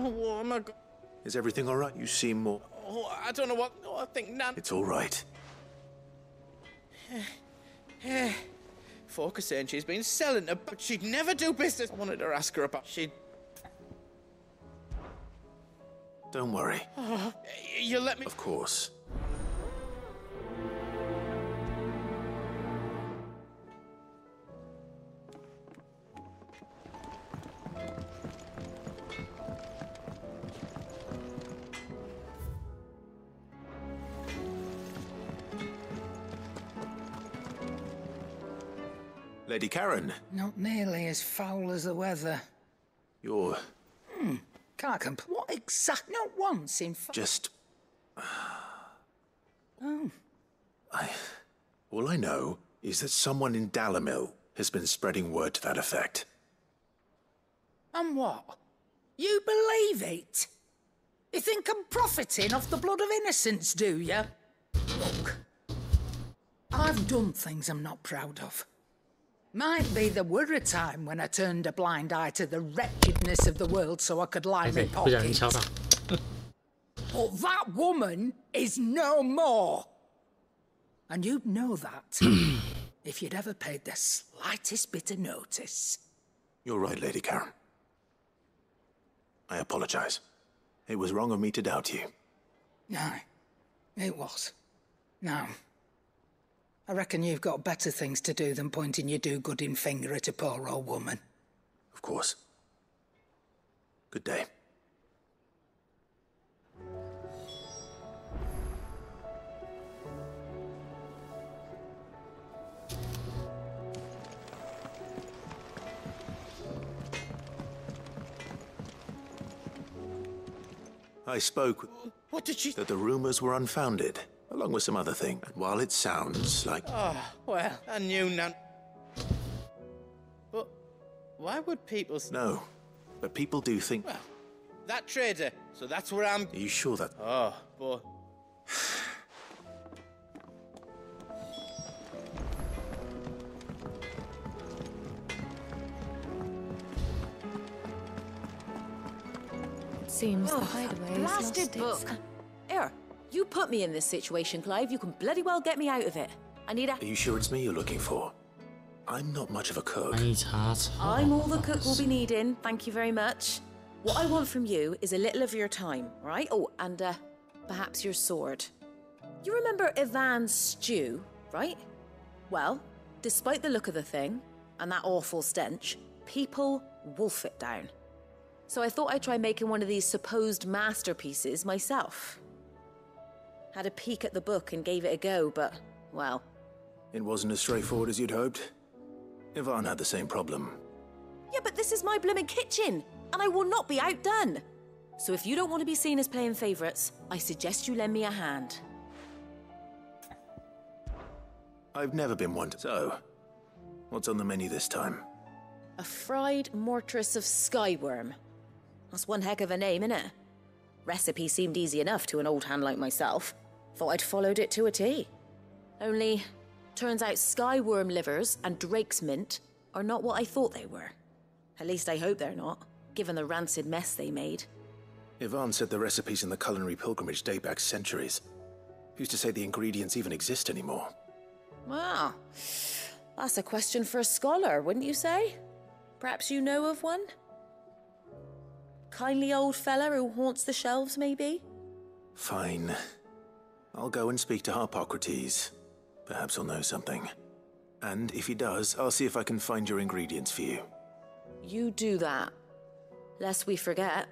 Oh my God. Is everything all right? You seem more... Oh, I don't know what... Oh, I think Nan... It's all right. Folk are saying she's been selling her, but she'd never do business. I wanted to ask her about... She'd... Don't worry. Oh, you let me... Of course. Lady Karen. Not nearly as foul as the weather. You're... Can't complain. What exact? Not once, in fact. just... Oh. All I know is that someone in Dalamil has been spreading word to that effect. And what? You believe it? You think I'm profiting off the blood of innocents, do you? Look, I've done things I'm not proud of. Might be there were a time when I turned a blind eye to the wretchedness of the world so I could line my 不小心 pockets. 敲到。 But that woman is no more. And you'd know that if you'd ever paid the slightest bit of notice. You're right, Lady Karen. I apologize. It was wrong of me to doubt you. Aye, it was. Now, I reckon you've got better things to do than pointing your do-gooding finger at a poor old woman. Of course. Good day. I spoke What did she... that the rumors were unfounded, along with some other thing. And while it sounds like... Oh, well, I knew Nan... But why would people... No, but people do think... Well, that trader, so that's where I'm... Are you sure that... Oh, boy. Seems the hideaway is Blasted book. Here, you put me in this situation, Clive. You can bloody well get me out of it. I need a... Are you sure it's me you're looking for? I'm not much of a cook. 翻译查查。 I'm all the cook we'll be needing. Thank you very much. What I want from you is a little of your time, right? Oh, and perhaps your sword. You remember Ivan's stew, right? Well, despite the look of the thing and that awful stench, people wolf it down. So I thought I'd try making one of these supposed masterpieces myself. Had a peek at the book and gave it a go, but, well... It wasn't as straightforward as you'd hoped. Ivan had the same problem. Yeah, but this is my blimmin' kitchen, and I will not be outdone. So if you don't want to be seen as playing favourites, I suggest you lend me a hand. I've never been one to... So, what's on the menu this time? A fried mortress of skyworm. That's one heck of a name, innit? Recipe seemed easy enough to an old hand like myself. Thought I'd followed it to a T. Only, turns out skyworm livers and drake's mint are not what I thought they were. At least I hope they're not, given the rancid mess they made. Ivan said the recipes in the culinary pilgrimage date back centuries. Who's to say the ingredients even exist anymore? Wow. That's a question for a scholar, wouldn't you say? Perhaps you know of one? Kindly old fella who haunts the shelves, maybe? Fine. I'll go and speak to Harpocrates. Perhaps he'll know something. And if he does, I'll see if I can find your ingredients for you. You do that. Lest we forget,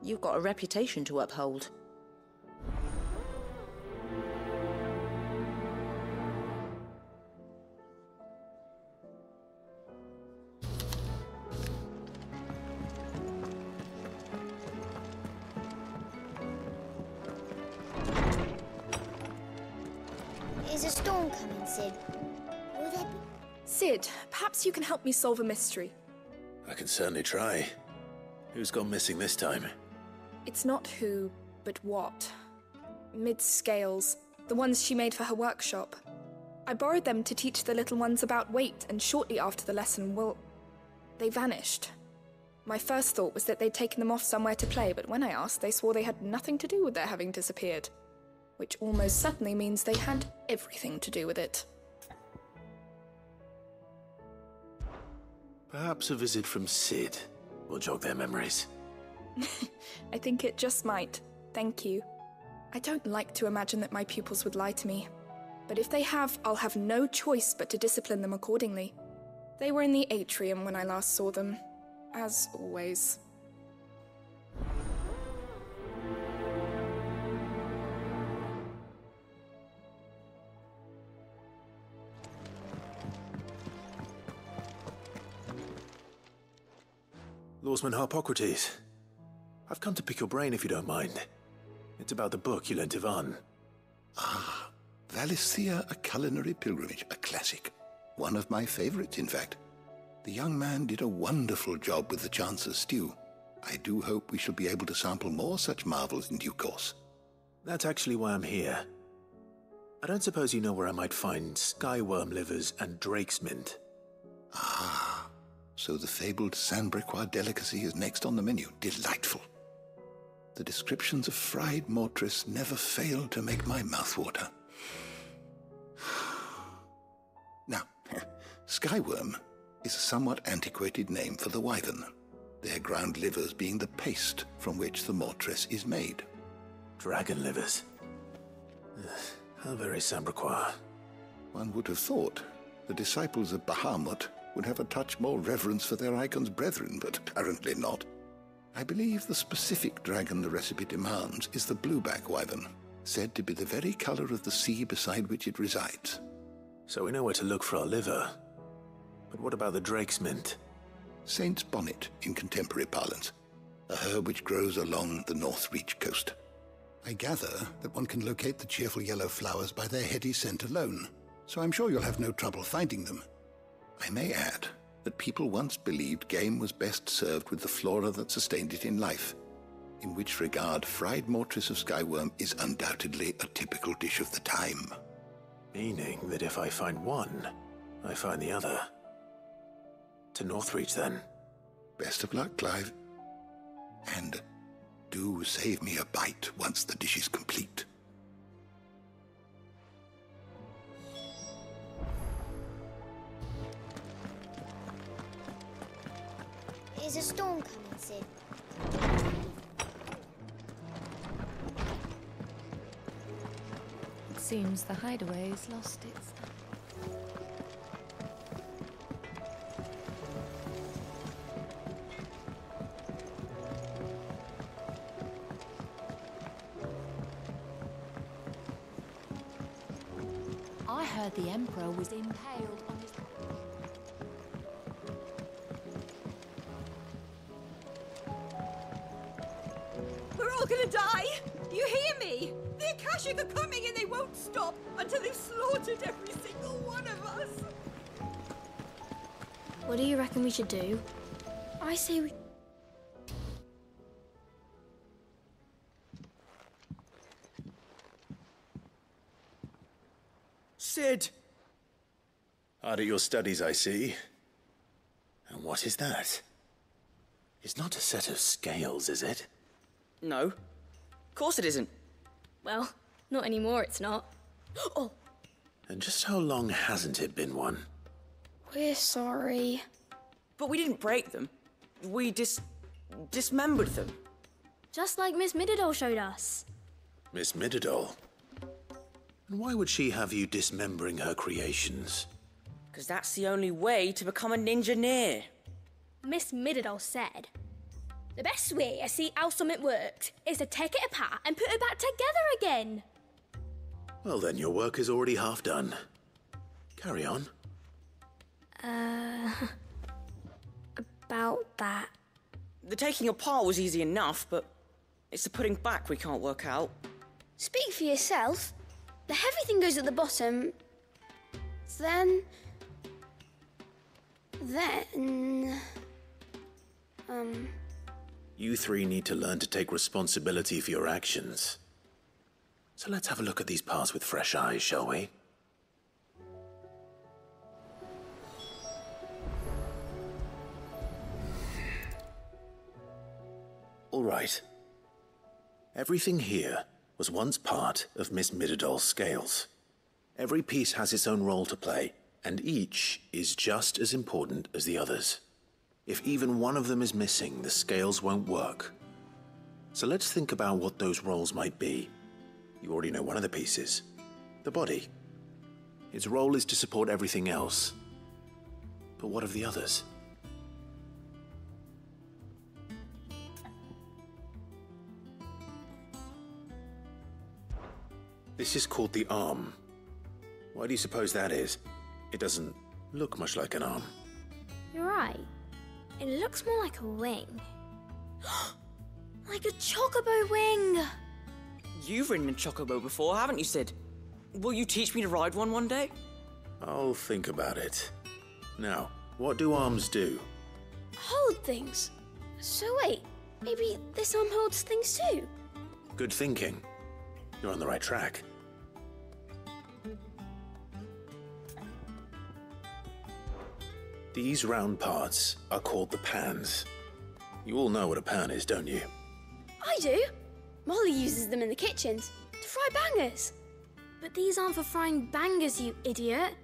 you've got a reputation to uphold. Is a storm coming, Sid? Will there be... Sid, perhaps you can help me solve a mystery. I can certainly try. Who's gone missing this time? It's not who, but what. Mid's scales, the ones she made for her workshop. I borrowed them to teach the little ones about weight, and shortly after the lesson, well, they vanished. My first thought was that they'd taken them off somewhere to play, but when I asked, they swore they had nothing to do with their having disappeared. Which almost certainly means they had everything to do with it. Perhaps a visit from Sid will jog their memories. I think it just might. Thank you. I don't like to imagine that my pupils would lie to me. But if they have, I'll have no choice but to discipline them accordingly. They were in the atrium when I last saw them, as always. Lawsman Harpocrates, I've come to pick your brain if you don't mind. It's about the book you lent Ivan. Ah, Valisthea, A Culinary Pilgrimage, a classic. One of my favorites, in fact. The young man did a wonderful job with the Chance's stew. I do hope we shall be able to sample more such marvels in due course. That's actually why I'm here. I don't suppose you know where I might find skyworm livers and drake's mint. Ah, so the fabled Sandbrequois delicacy is next on the menu. Delightful. The descriptions of fried mortress never fail to make my mouth water. Now, skyworm is a somewhat antiquated name for the wyvern, their ground livers being the paste from which the mortress is made. Dragon livers. How very Sandbrequois. One would have thought the disciples of Bahamut would have a touch more reverence for their icon's brethren, but apparently not. I believe the specific dragon the recipe demands is the blueback wyvern, said to be the very color of the sea beside which it resides. So we know where to look for our liver. But what about the drake's mint? Saint's bonnet in contemporary parlance, a herb which grows along the North Reach coast. I gather that one can locate the cheerful yellow flowers by their heady scent alone, so I'm sure you'll have no trouble finding them. I may add that people once believed game was best served with the flora that sustained it in life, in which regard fried mortress of skyworm is undoubtedly a typical dish of the time. Meaning that if I find one, I find the other. To Northreach, then. Best of luck, Clive. And do save me a bite once the dish is complete. Is a storm coming, Sid? It seems the hideaway's lost its... I heard the Emperor was impaled on his... We're all gonna die! You hear me? The Akashic are coming and they won't stop until they've slaughtered every single one of us! What do you reckon we should do? I say we... Sid! Hard at your studies, I see. And what is that? It's not a set of scales, is it? No. Of course it isn't. Well, not anymore, it's not. Oh! And just how long hasn't it been one? We're sorry. But we didn't break them. We dismembered them. Just like Miss Mididol showed us. Miss Mididol? And why would she have you dismembering her creations? Because that's the only way to become a ninja-neer. Miss Mididol said, the best way to see how something works is to take it apart and put it back together again. Well then, your work is already half done. Carry on. About that. The taking apart was easy enough, but it's the putting back we can't work out. Speak for yourself. the heavy thing goes at the bottom. Then... You three need to learn to take responsibility for your actions. So let's have a look at these parts with fresh eyes, shall we? All right. Everything here was once part of Miss Midadol's scales. Every piece has its own role to play, and each is just as important as the others. If even one of them is missing, the scales won't work. So let's think about what those roles might be. You already know one of the pieces, the body. Its role is to support everything else. But what of the others? This is called the arm. Why do you suppose that is? It doesn't look much like an arm. You're right. It looks more like a wing. Like a chocobo wing! You've ridden a chocobo before, haven't you, Sid? Will you teach me to ride one day? I'll think about it. Now, what do arms do? Hold things. So wait, maybe this arm holds things too? Good thinking. You're on the right track. These round parts are called the pans. You all know what a pan is, don't you? I do. Molly uses them in the kitchens to fry bangers. But these aren't for frying bangers, you idiot.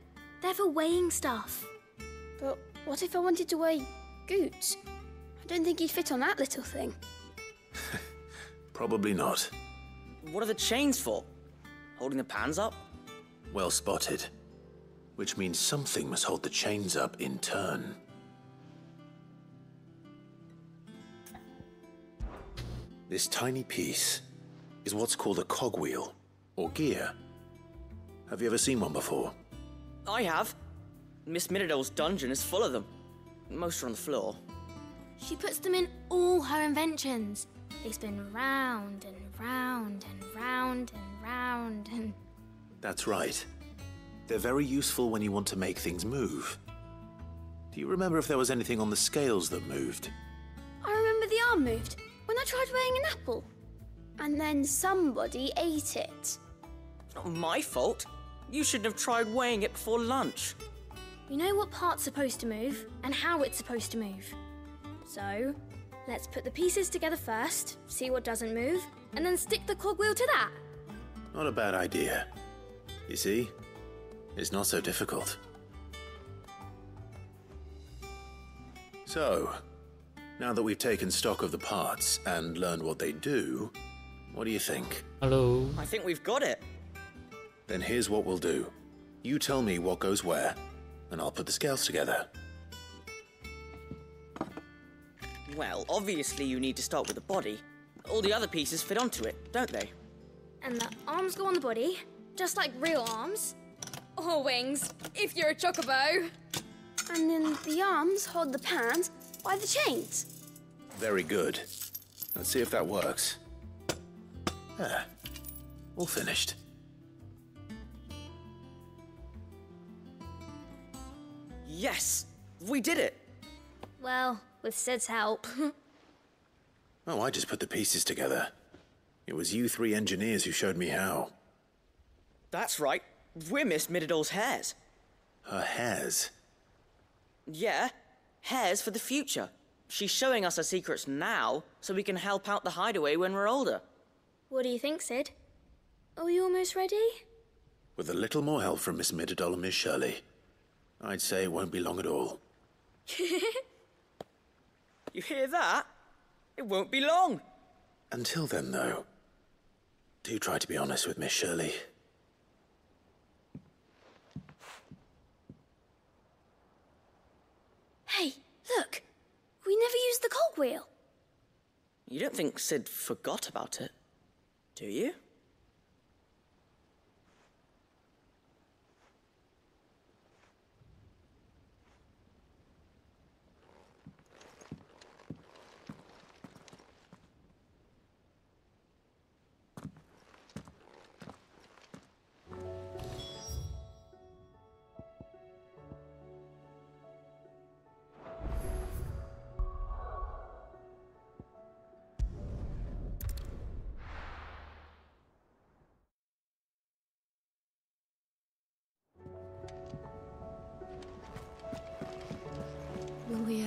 They're for weighing stuff. But what if I wanted to weigh Goots? I don't think he'd fit on that little thing. Probably not. What are the chains for? Holding the pans up? Well spotted. Which means something must hold the chains up in turn. This tiny piece is what's called a cogwheel, or gear. Have you ever seen one before? I have. Miss Midadol's dungeon is full of them. Most are on the floor. She puts them in all her inventions. They spin round and round and round and round and... That's right. They're very useful when you want to make things move. Do you remember if there was anything on the scales that moved? I remember the arm moved when I tried weighing an apple. And then somebody ate it. It's not my fault. You shouldn't have tried weighing it before lunch. We know what part's supposed to move and how it's supposed to move. So, let's put the pieces together first, see what doesn't move, and then stick the cogwheel to that. Not a bad idea. You see? It's not so difficult. So, now that we've taken stock of the parts and learned what they do, what do you think? Hello. I think we've got it. Then here's what we'll do. You tell me what goes where, and I'll put the scales together. Well, obviously you need to start with the body. All the other pieces fit onto it, don't they? And the arms go on the body, just like real arms. Or wings, if you're a chocobo. And then the arms hold the pans by the chains. Very good. Let's see if that works. There. All finished. Yes! We did it! Well, with Sid's help. Oh, I just put the pieces together. It was you three engineers who showed me how. That's right. We're Miss Midadol's hares. Her hairs? Yeah, hares for the future. She's showing us her secrets now, so we can help out the hideaway when we're older. What do you think, Sid? Are we almost ready? With a little more help from Miss Midadol and Miss Shirley, I'd say it won't be long at all. You hear that? It won't be long. Until then, though, do try to be honest with Miss Shirley. Hey, look! We never used the cogwheel. You don't think Sid forgot about it, do you?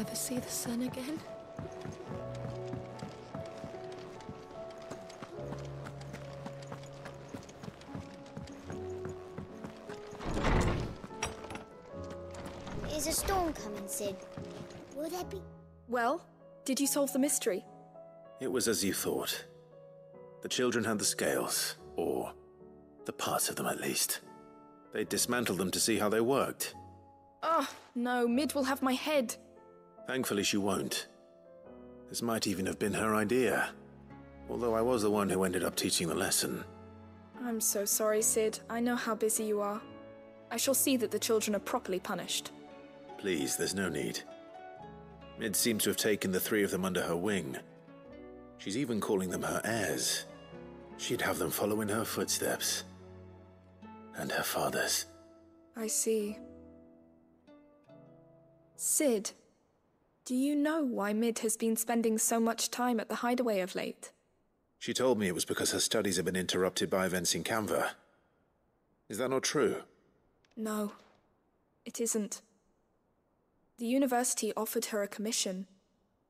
ever see the sun again? Is a storm coming, Sid? Will there be... Well, did you solve the mystery? It was as you thought. The children had the scales, or the parts of them at least. They dismantled them to see how they worked. Oh, no, Mid will have my head. Thankfully she won't. This might even have been her idea. Although I was the one who ended up teaching the lesson. I'm so sorry, Sid. I know how busy you are. I shall see that the children are properly punished. Please, there's no need. Mid seems to have taken the three of them under her wing. She's even calling them her heirs. She'd have them follow in her footsteps. And her father's. I see. Sid, do you know why Mid has been spending so much time at the hideaway of late? She told me it was because her studies have been interrupted by events in Canva. Is that not true? No, it isn't. The university offered her a commission.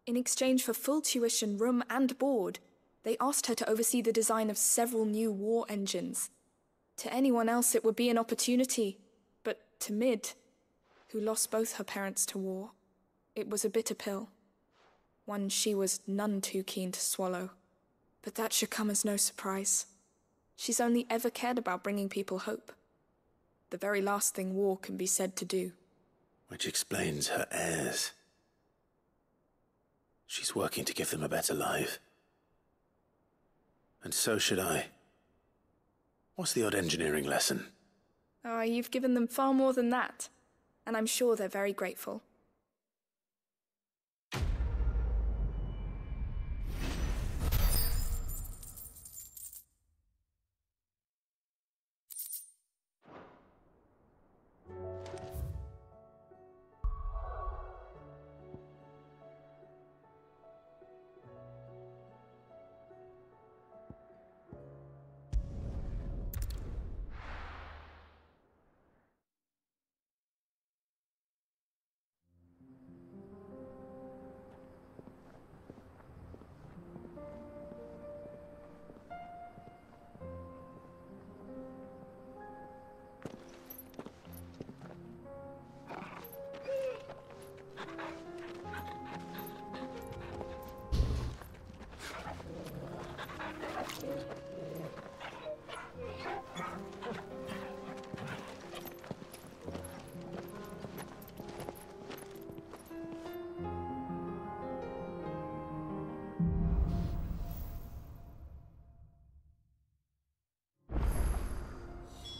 In exchange for full tuition, room and board, they asked her to oversee the design of several new war engines. To anyone else it would be an opportunity, but to Mid, who lost both her parents to war, it was a bitter pill. One she was none too keen to swallow. But that should come as no surprise. She's only ever cared about bringing people hope. The very last thing war can be said to do. Which explains her heirs. She's working to give them a better life. And so should I. What's the odd engineering lesson? Oh, you've given them far more than that. And I'm sure they're very grateful.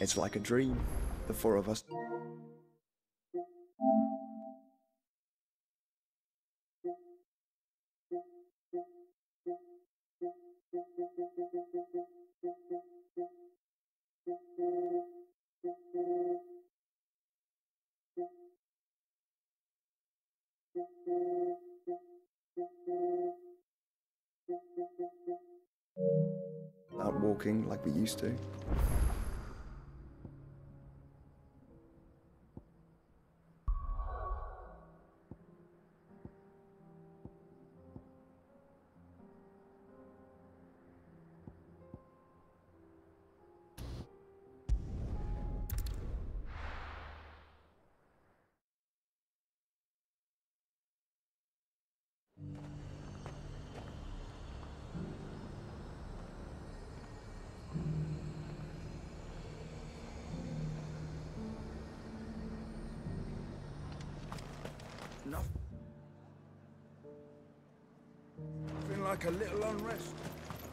It's like a dream, the four of us. Out walking like we used to. Nothing like a little unrest.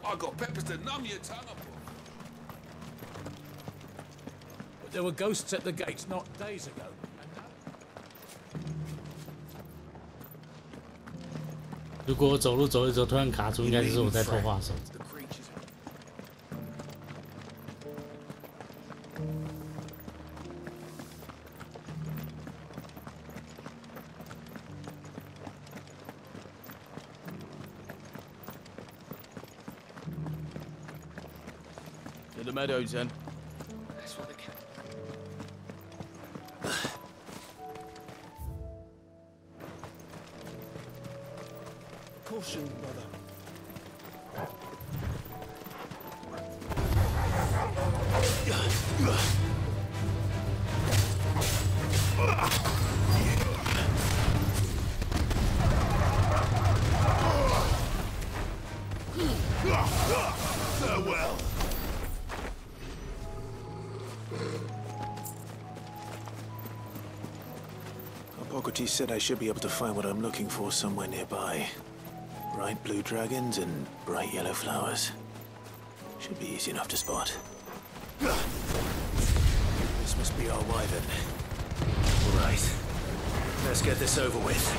I got peppers to numb your tongue up. But there were ghosts at the gates not days ago. 如果我走路走一走突然卡住，应该就是我在偷画手。 To the meadows, then. That's what they can. Caution, brother. Farewell. Hippocrates said I should be able to find what I'm looking for somewhere nearby. Bright blue dragons and bright yellow flowers. Should be easy enough to spot. This must be our wyvern. All right. Let's get this over with.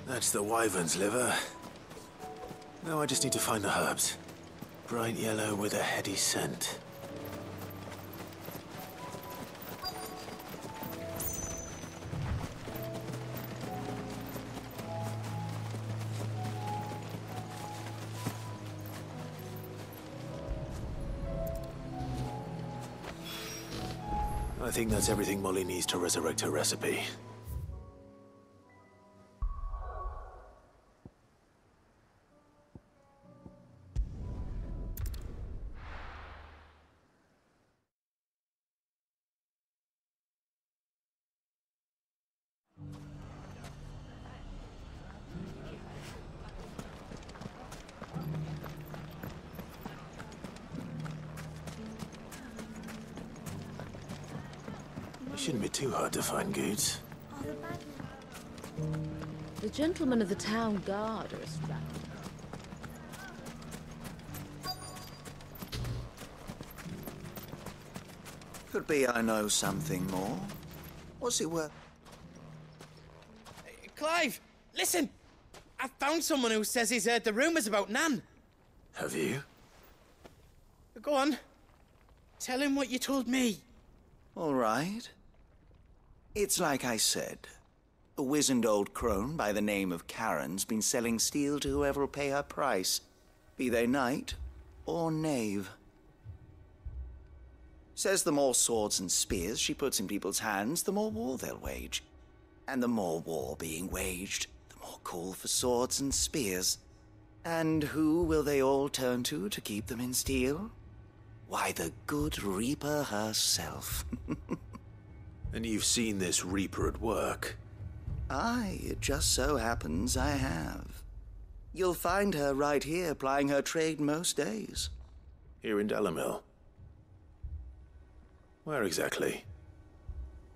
That's the wyvern's liver. Now I just need to find the herbs. Bright yellow with a heady scent. I think that's everything Molly needs to resurrect her recipe. It shouldn't be too hard to find goods. The gentlemen of the town guard are a strap. Could be I know something more. What's it worth? Clive, listen! I found someone who says he's heard the rumours about Nan. Have you? Go on. Tell him what you told me. All right. It's like I said. A wizened old crone by the name of Karen's been selling steel to whoever will pay her price, be they knight or knave. Says the more swords and spears she puts in people's hands, the more war they'll wage. And the more war being waged, the more call for swords and spears. And who will they all turn to keep them in steel? Why, the good Reaper herself. And you've seen this Reaper at work? Aye, it just so happens I have. You'll find her right here plying her trade most days. Here in Delamil? Where exactly?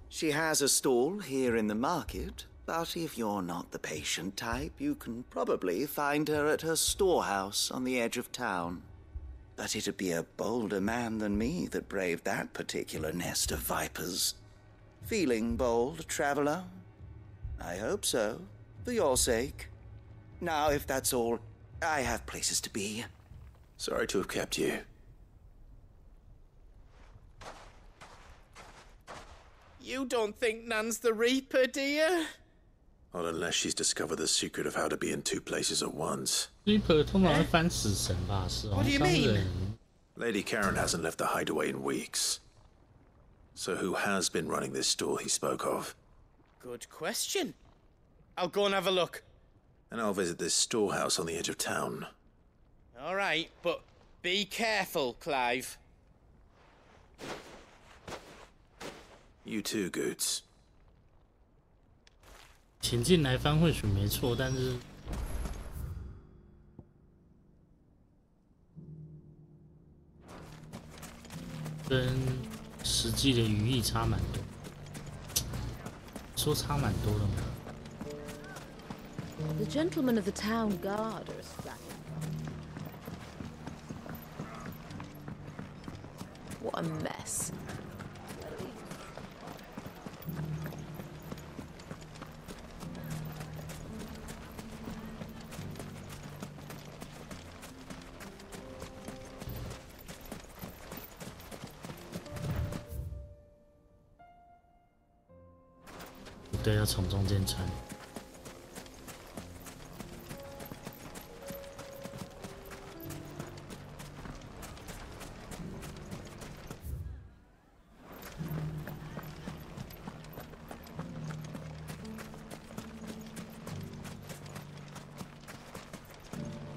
She has a stall here in the market, but if you're not the patient type, you can probably find her at her storehouse on the edge of town. But it'd be a bolder man than me that braved that particular nest of vipers. Feeling bold, traveler? I hope so, for your sake. Now, if that's all, I have places to be. Sorry to have kept you. You don't think Nan's the Reaper, do you? Not unless she's discovered the secret of how to be in two places at once. Reaper 通常会翻死神吧，死亡商人。Lady Karen hasn't left the hideaway in weeks. So who has been running this store he spoke of? Good question. I'll go and have a look. And I'll visit this storehouse on the edge of town. All right, but Be careful, Clive. You too, Goots. 请进来翻会许没错，但是跟实际的语义差蛮多，说差蛮多的嘛。The gentlemen of the town guard are ecstatic. What a mess.不对，要从中间穿。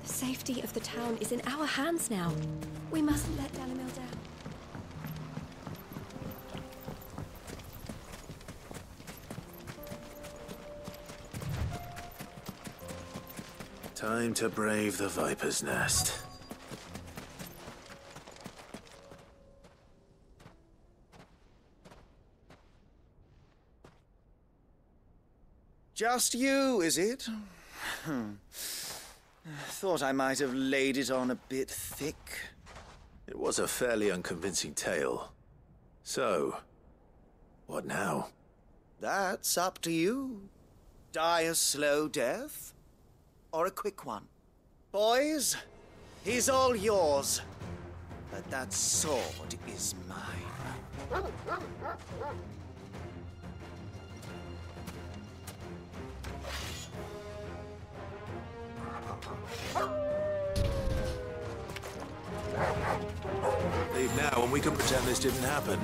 The safety of the town is in our hands now. We mustn't let Dalamil down. Time to brave the Viper's Nest. Just you, is it? Thought I might have laid it on a bit thick. It was a fairly unconvincing tale. So, what now? That's up to you. Die a slow death? Or a quick one? Boys, he's all yours. But that sword is mine. Leave now and we can pretend this didn't happen.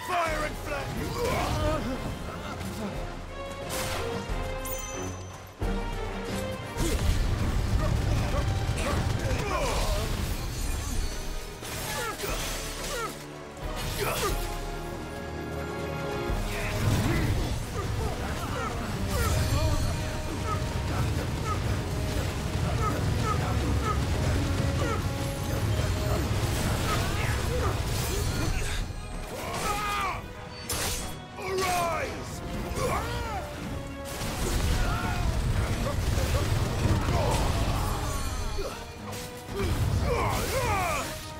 Fire and flash! Arise!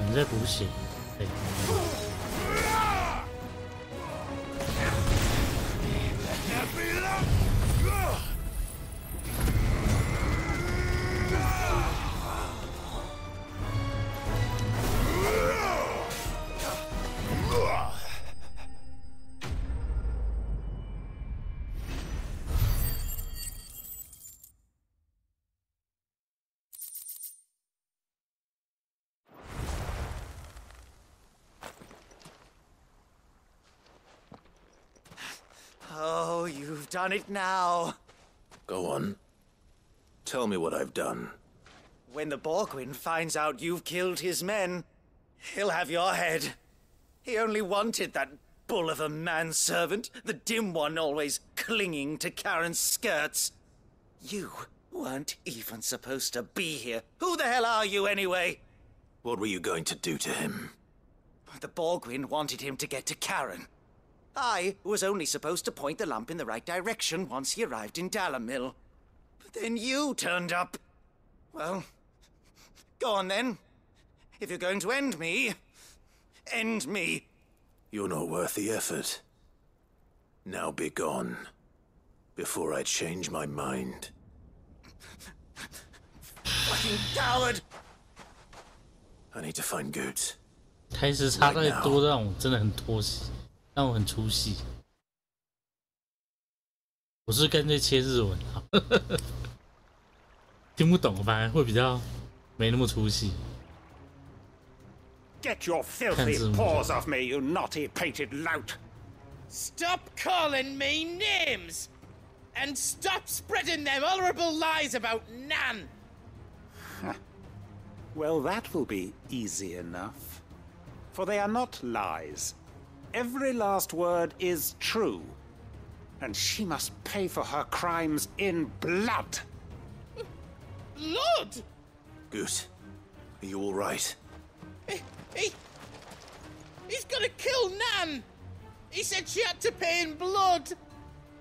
你在补血，对。Oh, you've done it now. Go on. Tell me what I've done. When the Borgwyn finds out you've killed his men, he'll have your head. He only wanted that bull of a manservant, the dim one always clinging to Karen's skirts. You weren't even supposed to be here. Who the hell are you anyway? What were you going to do to him? The Borgwyn wanted him to get to Karen. I was only supposed to point the lamp in the right direction once he arrived in Dalamil. But then you turned up. Well, go on then. If you're going to end me, end me. You're not worth the effort. Now be gone, before I change my mind. Fucking coward! I need to find Goots. 台词差太多，让我真的很拖戏，让我很出戏。我是干脆切日文好，听不懂反而会比较没那么出戏。 Get your filthy paws off me, you naughty painted lout! Stop calling me names! And stop spreading them horrible lies about Nan! Well, that will be easy enough. For they are not lies. Every last word is true. And she must pay for her crimes in blood. Blood? Goose, are you all right? He's gonna kill Nan! He said she had to pay in blood!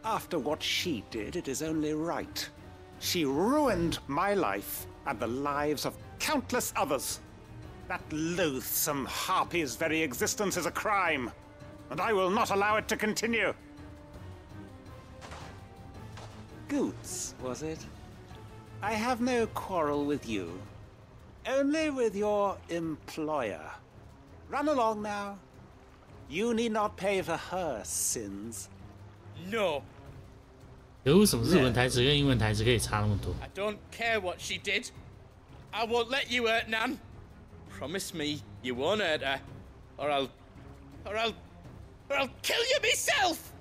After what she did, it is only right. She ruined my life and the lives of countless others. That loathsome harpy's very existence is a crime, and I will not allow it to continue. Goots, was it? I have no quarrel with you. Only with your employer. Run along now. You need not pay for her sins. No. 有什么日文台词跟英文台词可以差那么多？ I don't care what she did. I won't let you hurt Nan. Promise me you won't hurt her, or I'll kill you myself.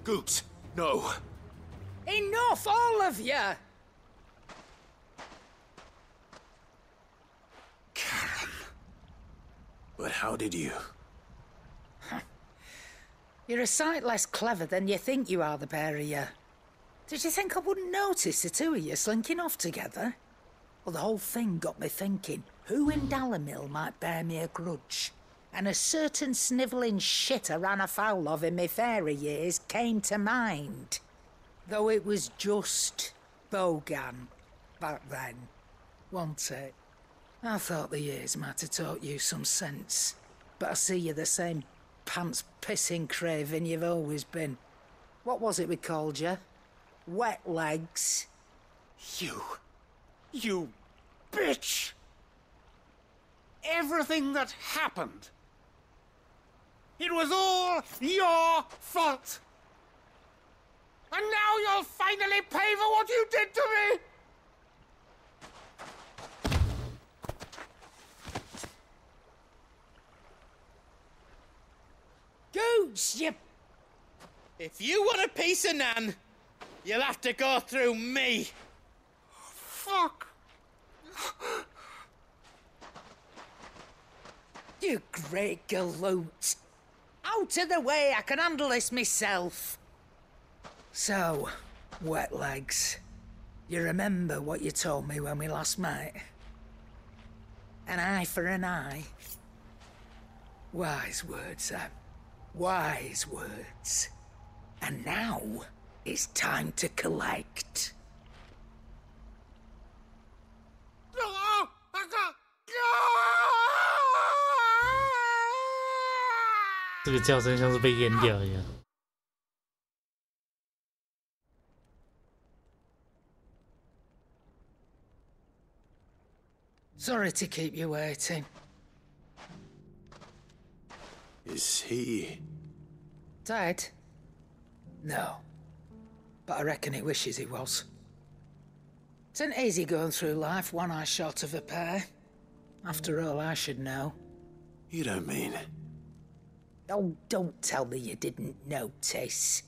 Goots, no. Enough, all of you! Karen. But how did you? You're a sight less clever than you think you are, the pair of you. Did you think I wouldn't notice the two of you slinking off together? Well, the whole thing got me thinking, who in Dalamil might bear me a grudge? And a certain snivelling shit I ran afoul of in my fairy years came to mind. Though it was just Bogan back then, wasn't it? I thought the years might have taught you some sense, but I see you're the same pants-pissing craven you've always been. What was it we called you? Wet legs? You bitch! Everything that happened, it was all your fault! And now you'll finally pay for what you did to me! Goots, you... If you want a piece of Nan, you'll have to go through me. Fuck! You great galoot. Out of the way, I can handle this myself. So, wet legs, you remember what you told me when we last met? An eye for an eye. Wise words, Sam. Wise words. And now, it's time to collect. 这个叫声像是被淹掉一样。Sorry to keep you waiting. Is he... Dead? No. But I reckon he wishes he was. It isn't easy going through life one eye short of a pair. After all, I should know. You don't mean... Oh, don't tell me you didn't notice.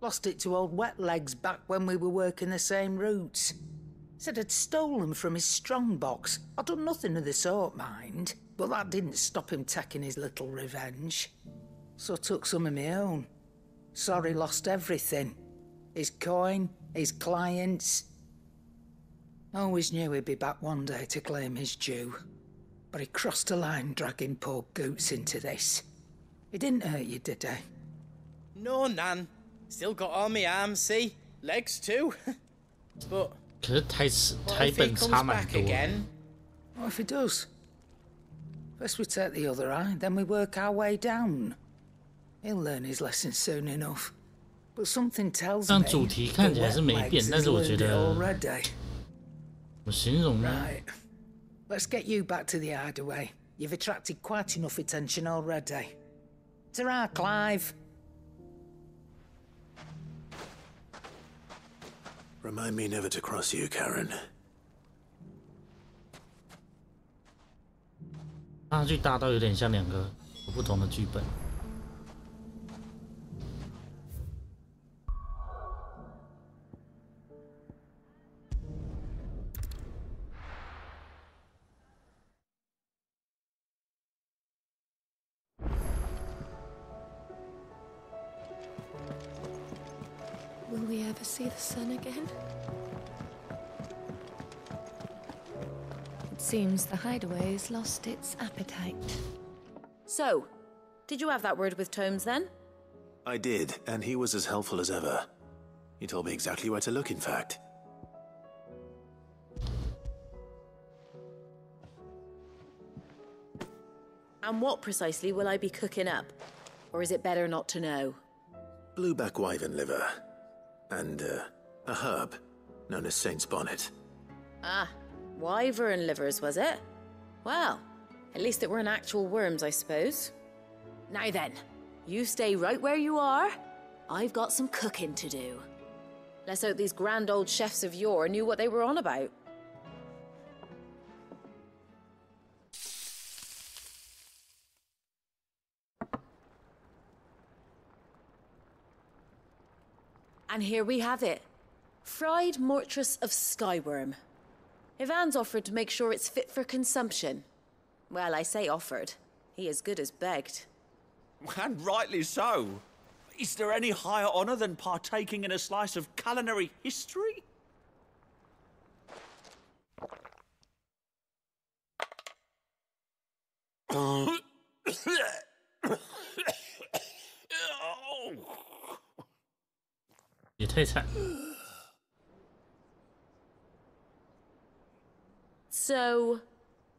Lost it to old Wet Legs back when we were working the same routes. Said I'd stolen from his strongbox. I'd done nothing of the sort, mind. But that didn't stop him taking his little revenge. So I took some of my own. Sorry, lost everything. His coin, his clients. Always knew he'd be back one day to claim his due. But he crossed a line dragging poor Goots into this. He didn't hurt you, did he? No, Nan. Still got all my arms, see? Legs too. But... 可是台本差蛮多。 What if he does? First we take the other eye, then we work our way down. He'll learn his lesson soon enough. But something tells me... 但主题看起来是没变，但是我觉得 already. 我形容呢 Right. Let's get you back to the hideaway. You've attracted quite enough attention already. Ta-ra, Clive. Remind me never to cross you, Karen. 看上去大到有点像两个有不同的剧本。Will we ever see the sun again? It seems the hideaway's lost its appetite. So, did you have that word with Tomes then? I did, and he was as helpful as ever. He told me exactly where to look, in fact. And what precisely will I be cooking up? Or is it better not to know? Blueback wyvern liver. And, a herb known as Saint's Bonnet. Ah, wyvern livers, was it? Well, at least it weren't actual worms, I suppose. Now then, you stay right where you are. I've got some cooking to do. Let's hope these grand old chefs of yore knew what they were on about. And here we have it. Fried mortress of skyworm. Ivan's offered to make sure it's fit for consumption. Well, I say offered. He as good as begged. And rightly so. Is there any higher honour than partaking in a slice of culinary history?也太惨。 So,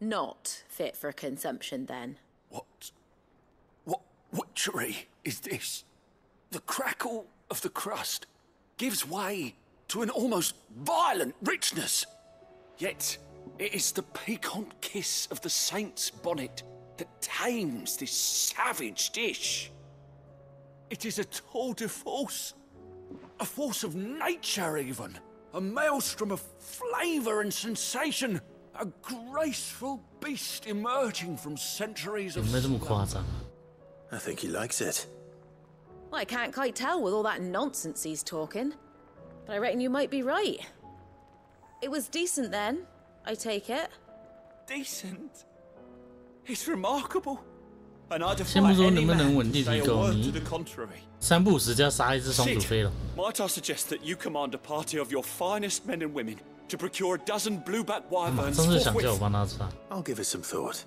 not fit for consumption then? What witchery is this? The crackle of the crust gives way to an almost violent richness. Yet, it is the piquant kiss of the saint's bonnet that tames this savage dish. It is a tour de force. A force of nature, even. A maelstrom of flavour and sensation. A graceful beast emerging from centuries of sloth. I think he likes it. Well, I can't quite tell with all that nonsense he's talking. But I reckon you might be right. It was decent then, I take it. Decent? It's remarkable. And I 先不 defy 说 any 能不能 man 稳 to 定 say 提 a 供， word to 你 the contrary. 3不5时就要杀一只松鼠飞了。 Might I suggest that you command a party of your finest men and women to procure a dozen blueback wyverns 上次想叫我 forthwith? 帮他杀。 I'll give it some thought.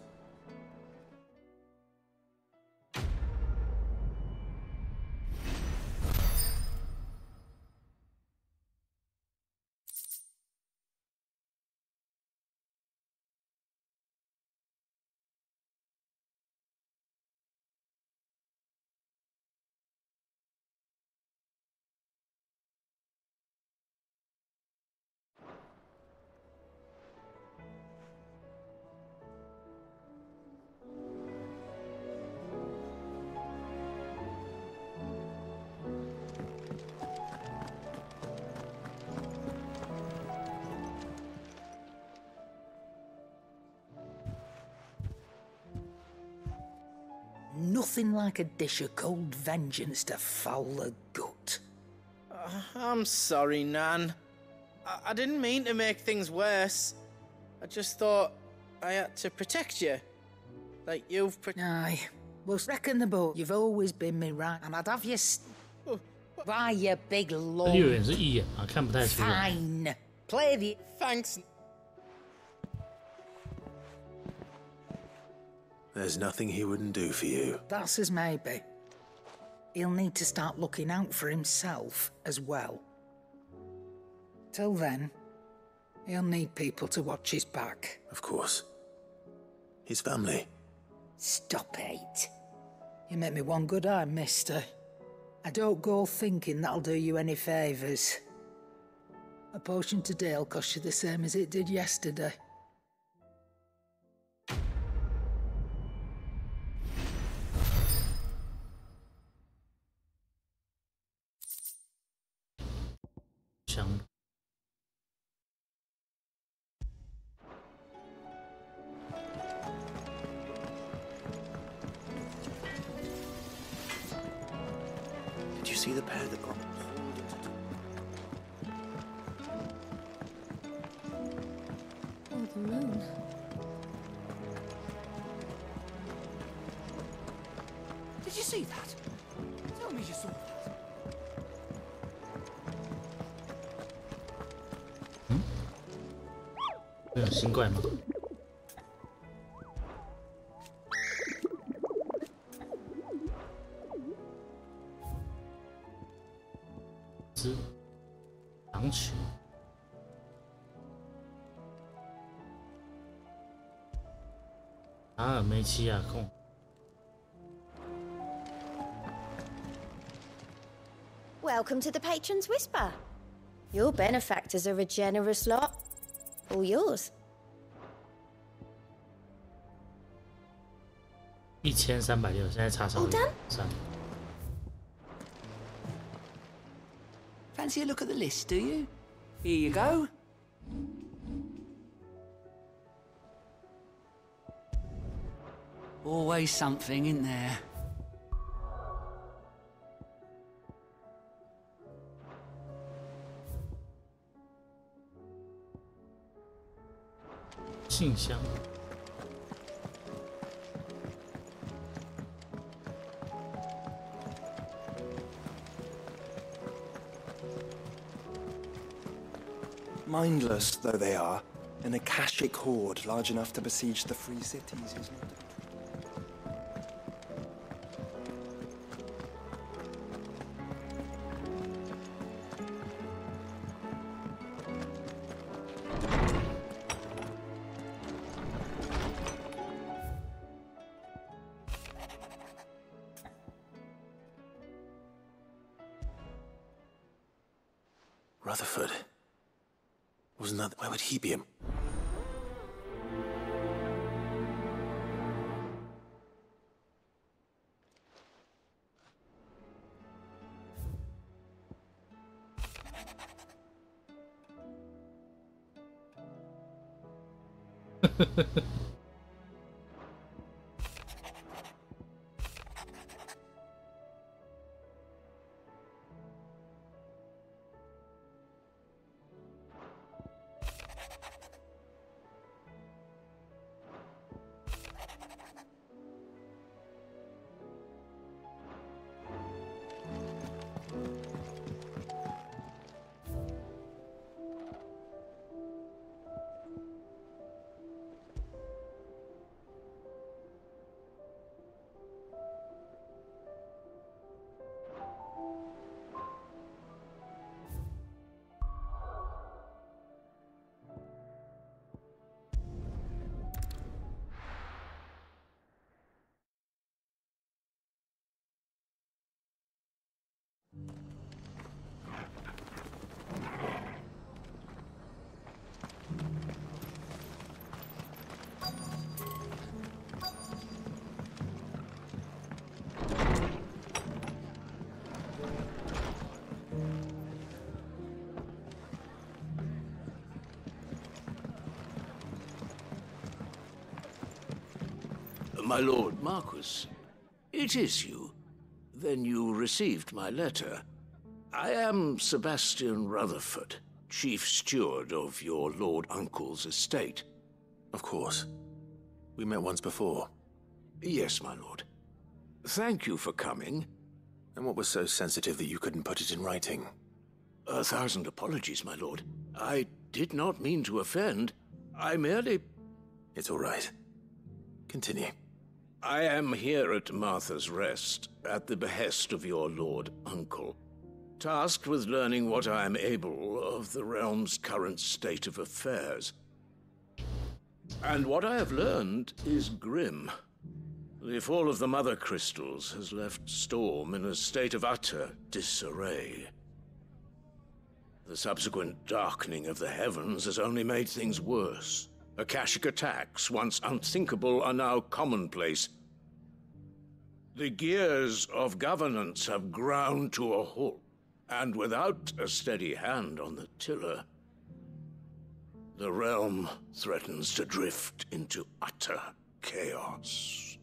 Nothing like a dish of cold vengeance to foul the gut. I'm sorry, Nan. I didn't mean to make things worse. I just thought I had to protect you. Like you've Aye. Well, reckon the boat. You've always been me right, and I'd have you Why, you big 这 lord. 六眼是一眼啊，看不太出来。 Fine. Play the... Thanks. There's nothing he wouldn't do for you. That's as maybe. He'll need to start looking out for himself as well. Till then, he'll need people to watch his back. Of course. His family. Stop it. You make me one good eye, mister. I don't go thinking that'll do you any favours. A potion today'll cost you the same as it did yesterday. Did you see the pair that got pulled into... Oh, the moon. Did you see that? Tell me you saw that. 会有新怪吗？之狼群。阿尔梅奇亚控。 Welcome to the Patron's Whisper. Your benefactors are a generous lot. All yours. 1360，现在叉烧3。 Fancy a look at the list, do you? Here you go. Always something in there.信箱。 Mindless though they are, an Akashic horde large enough to besiege the free cities is not... Rutherford. Wasn't that... Where would he be? My Lord Marquis, it is you. Then you received my letter. I am Sebastian Rutherford, Chief Steward of your Lord Uncle's estate. Of course. We met once before. Yes, my lord. Thank you for coming. And what was so sensitive that you couldn't put it in writing? 1,000 apologies, my lord. I did not mean to offend. I merely... It's all right. Continue. I am here at Martha's Rest, at the behest of your Lord Uncle, tasked with learning what I am able of the realm's current state of affairs. And what I have learned is grim. The fall of the Mother Crystals has left Storm in a state of utter disarray. The subsequent darkening of the heavens has only made things worse. Akashic attacks, once unthinkable, are now commonplace. The gears of governance have ground to a halt, and without a steady hand on the tiller, the realm threatens to drift into utter chaos.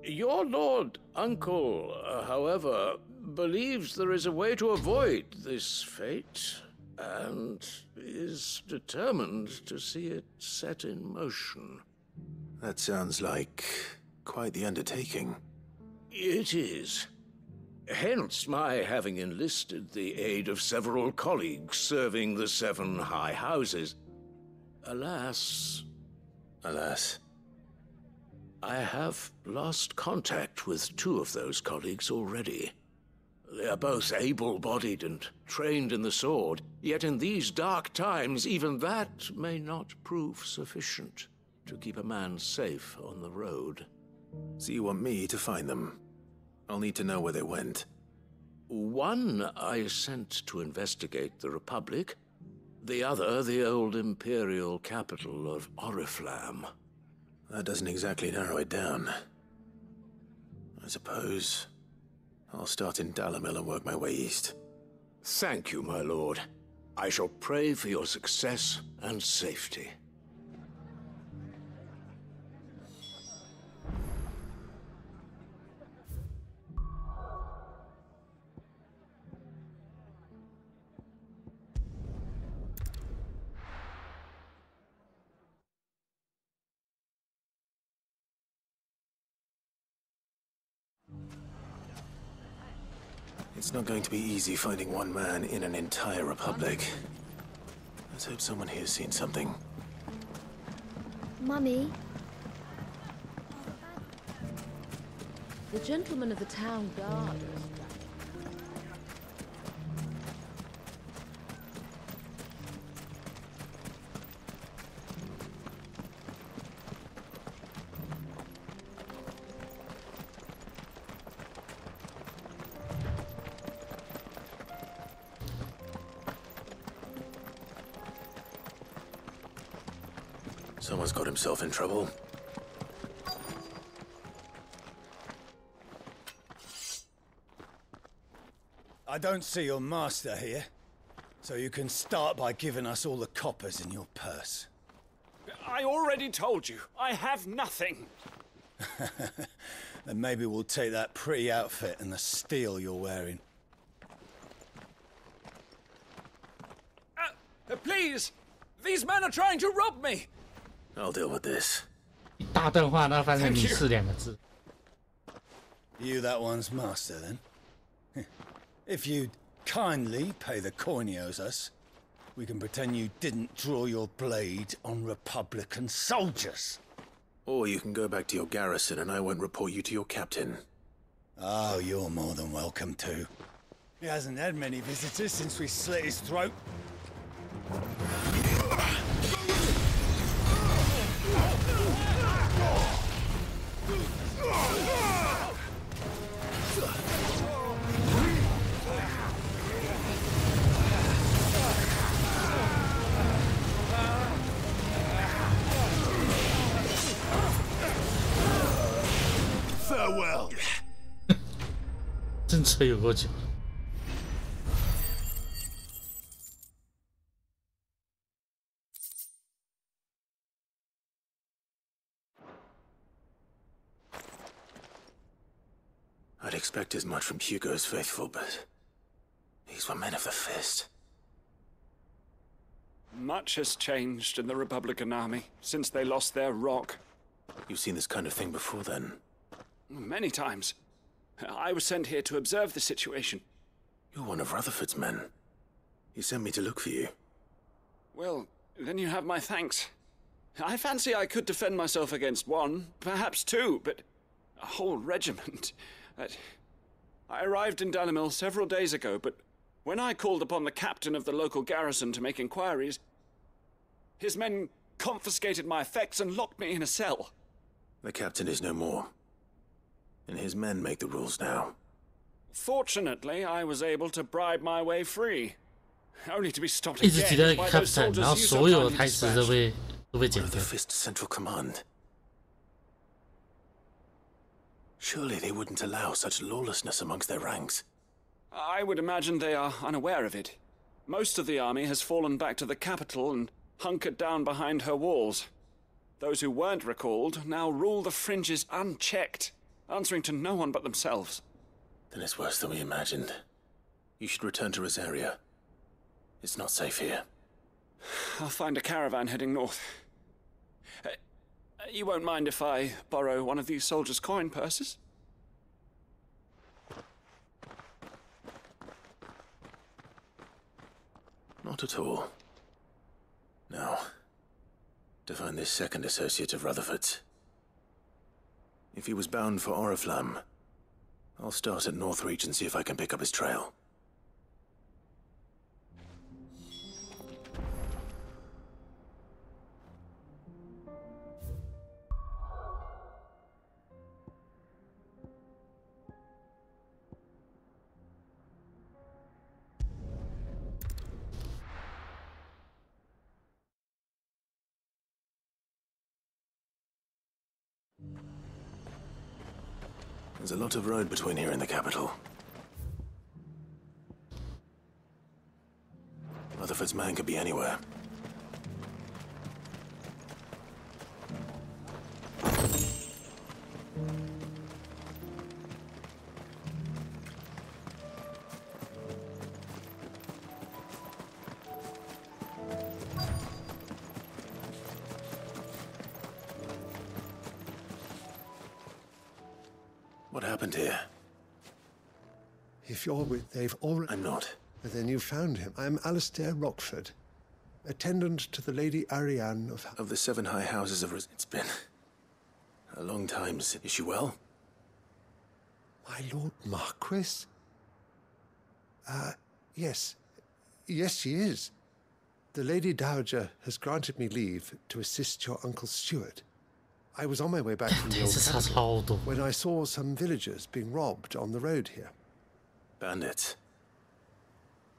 Your Lord Uncle, however, believes there is a way to avoid this fate, and is determined to see it set in motion. That sounds like quite the undertaking. It is. Hence my having enlisted the aid of several colleagues serving the 7 high houses. Alas, I have lost contact with 2 of those colleagues already. They are both able-bodied and trained in the sword, yet in these dark times even that may not prove sufficient to keep a man safe on the road. So you want me to find them? I'll need to know where they went. One I sent to investigate the Republic, the other the old Imperial capital of Oriflamme. That doesn't exactly narrow it down. I suppose I'll start in Dalamil and work my way east. Thank you, my lord. I shall pray for your success and safety. It's not going to be easy finding one man in an entire republic. Let's hope someone here's seen something. Mummy? The gentleman of the town guard. Someone's got himself in trouble. I don't see your master here, so you can start by giving us all the coppers in your purse. I already told you, I have nothing. Then maybe we'll take that pretty outfit and the steel you're wearing. Please! These men are trying to rob me! I'll deal with this. 一大段话，然后翻成你是2个字。 You that one's master, then? If you'd kindly pay the coin he owes us, we can pretend you didn't draw your blade on Republican soldiers. Or you can go back to your garrison and I won't report you to your captain. Oh, you're more than welcome to. He hasn't had many visitors since we slit his throat. Farewell. 真吹有够久。 I'd expect as much from Hugo's faithful, but these were men of the fist. Much has changed in the Republican army since they lost their rock. You've seen this kind of thing before, then? Many times. I was sent here to observe the situation. You're one of Rutherford's men. He sent me to look for you. Well, then you have my thanks. I fancy I could defend myself against 1, perhaps 2, but a whole regiment. I arrived in Dalamil several days ago, but when I called upon the captain of the local garrison to make inquiries, his men confiscated my effects and locked me in a cell. The captain is no more, and his men make the rules now. Fortunately, I was able to bribe my way free, only to be stopped 一直提到 again by those Captain， 然后 soldiers you 所有 so 台 kindly 词都 dispatched. 被剪 One of the 掉。 Fist Central Command. Surely they wouldn't allow such lawlessness amongst their ranks. I would imagine they are unaware of it. Most of the army has fallen back to the capital and hunkered down behind her walls. Those who weren't recalled now rule the fringes unchecked, answering to no one but themselves. Then it's worse than we imagined. You should return to Rosaria. It's not safe here. I'll find a caravan heading north. You won't mind if I borrow one of these soldiers' coin purses? Not at all. Now, to find this second associate of Rutherford's. If he was bound for Oriflamme, I'll start at Northreach and see if I can pick up his trail. There's a lot of road between here and the capital. Rutherford's man could be anywhere. What happened here? If you're with... they've already... I'm not. Then you found him. I'm Alistair Rockford, attendant to the Lady Ariane of... Of the 7 high houses of... It's been a long time. Is she well? My Lord Marquis? Yes. Yes, she is. The Lady Dowager has granted me leave to assist your Uncle Stuart. I was on my way back from the old capital when I saw some villagers being robbed on the road here. Bandits?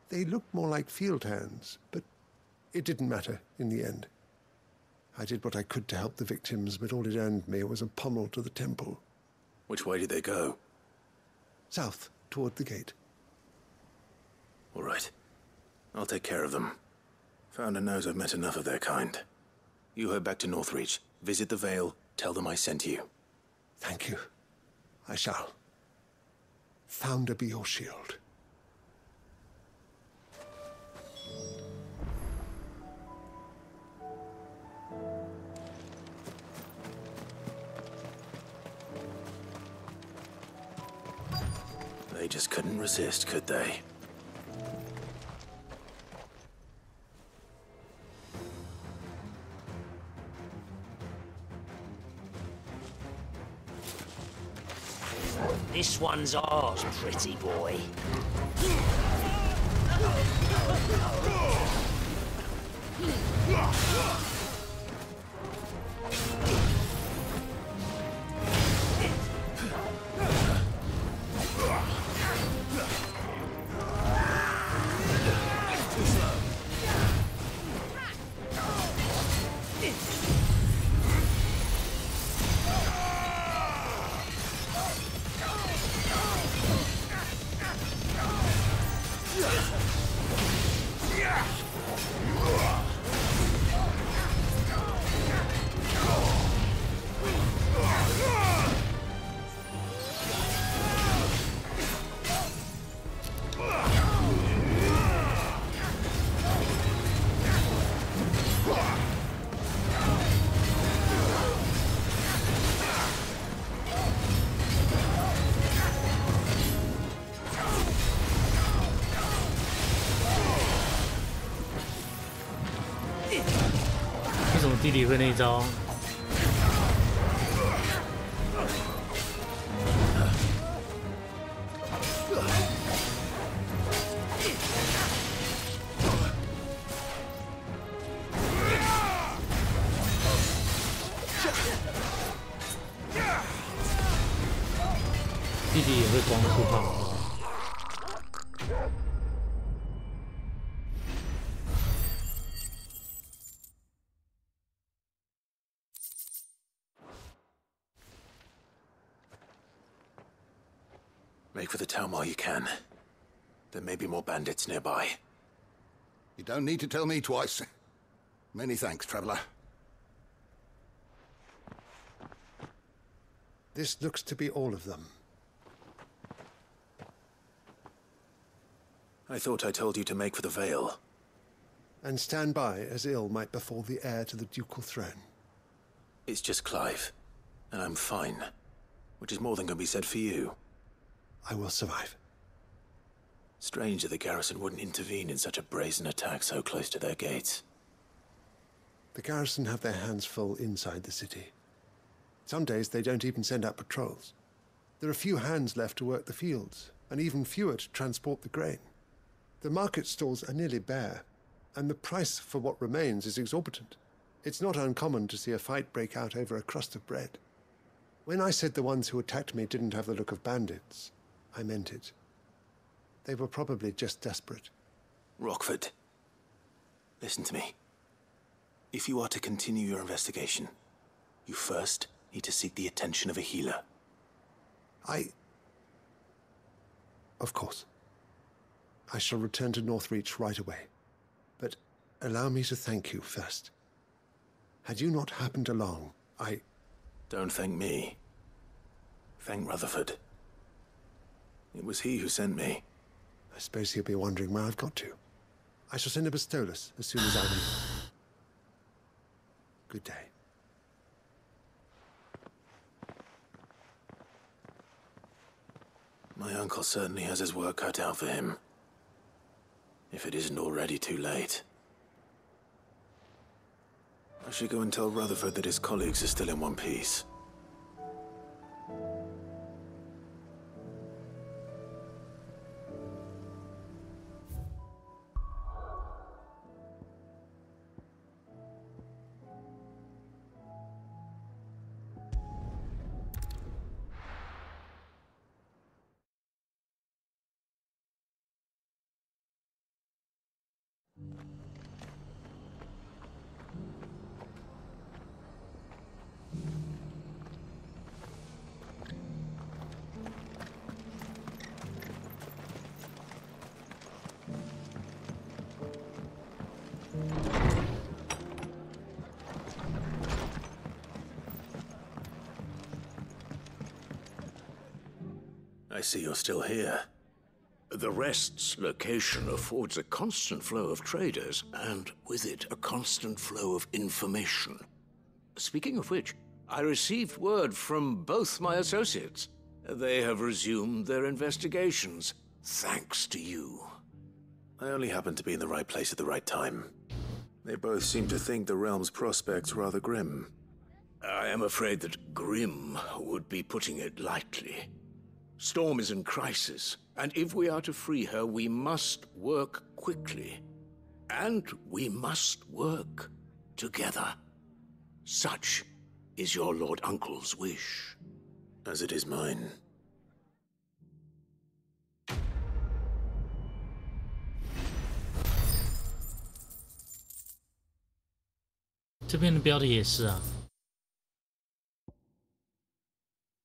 They looked more like field hands, but it didn't matter in the end. I did what I could to help the victims, but all it earned me was a pommel to the temple. Which way did they go? South, toward the gate. All right. I'll take care of them. Founder knows I've met enough of their kind. You head back to Northreach, visit the Vale, tell them I sent you. Thank you. I shall. Founder be your shield. They just couldn't resist, could they? This one's ours, pretty boy.地理会那一招。弟弟也会光速炮。 Make for the town while you can. There may be more bandits nearby. You don't need to tell me twice. Many thanks, traveler. This looks to be all of them. I thought I told you to make for the Vale. And stand by as ill might befall the heir to the ducal throne. It's just Clive, and I'm fine. Which is more than can be said for you. I will survive. Strange that the garrison wouldn't intervene in such a brazen attack so close to their gates. The garrison have their hands full inside the city. Some days they don't even send out patrols. There are few hands left to work the fields, and even fewer to transport the grain. The market stalls are nearly bare, and the price for what remains is exorbitant. It's not uncommon to see a fight break out over a crust of bread. When I said the ones who attacked me didn't have the look of bandits, I meant it. They were probably just desperate. Rockford, listen to me. If you are to continue your investigation, you first need to seek the attention of a healer. Of course. I shall return to Northreach right away. But allow me to thank you first. Had you not happened along, Don't thank me. Thank Rutherford. It was he who sent me. I suppose he'll be wondering where I've got to. I shall send a Bastolus as soon as I leave. Good day. My uncle certainly has his work cut out for him. If it isn't already too late. I should go and tell Rutherford that his colleagues are still in one piece. I see you're still here. The Rest's location affords a constant flow of traders, and with it, a constant flow of information. Speaking of which, I received word from both my associates. They have resumed their investigations, thanks to you. I only happened to be in the right place at the right time. They both seem to think the realm's prospects rather grim. I am afraid that grim would be putting it lightly. Storm is in crisis, and if we are to free her, we must work quickly. And we must work together. Such is your Lord Uncle's wish. As it is mine.这边的标题也是啊，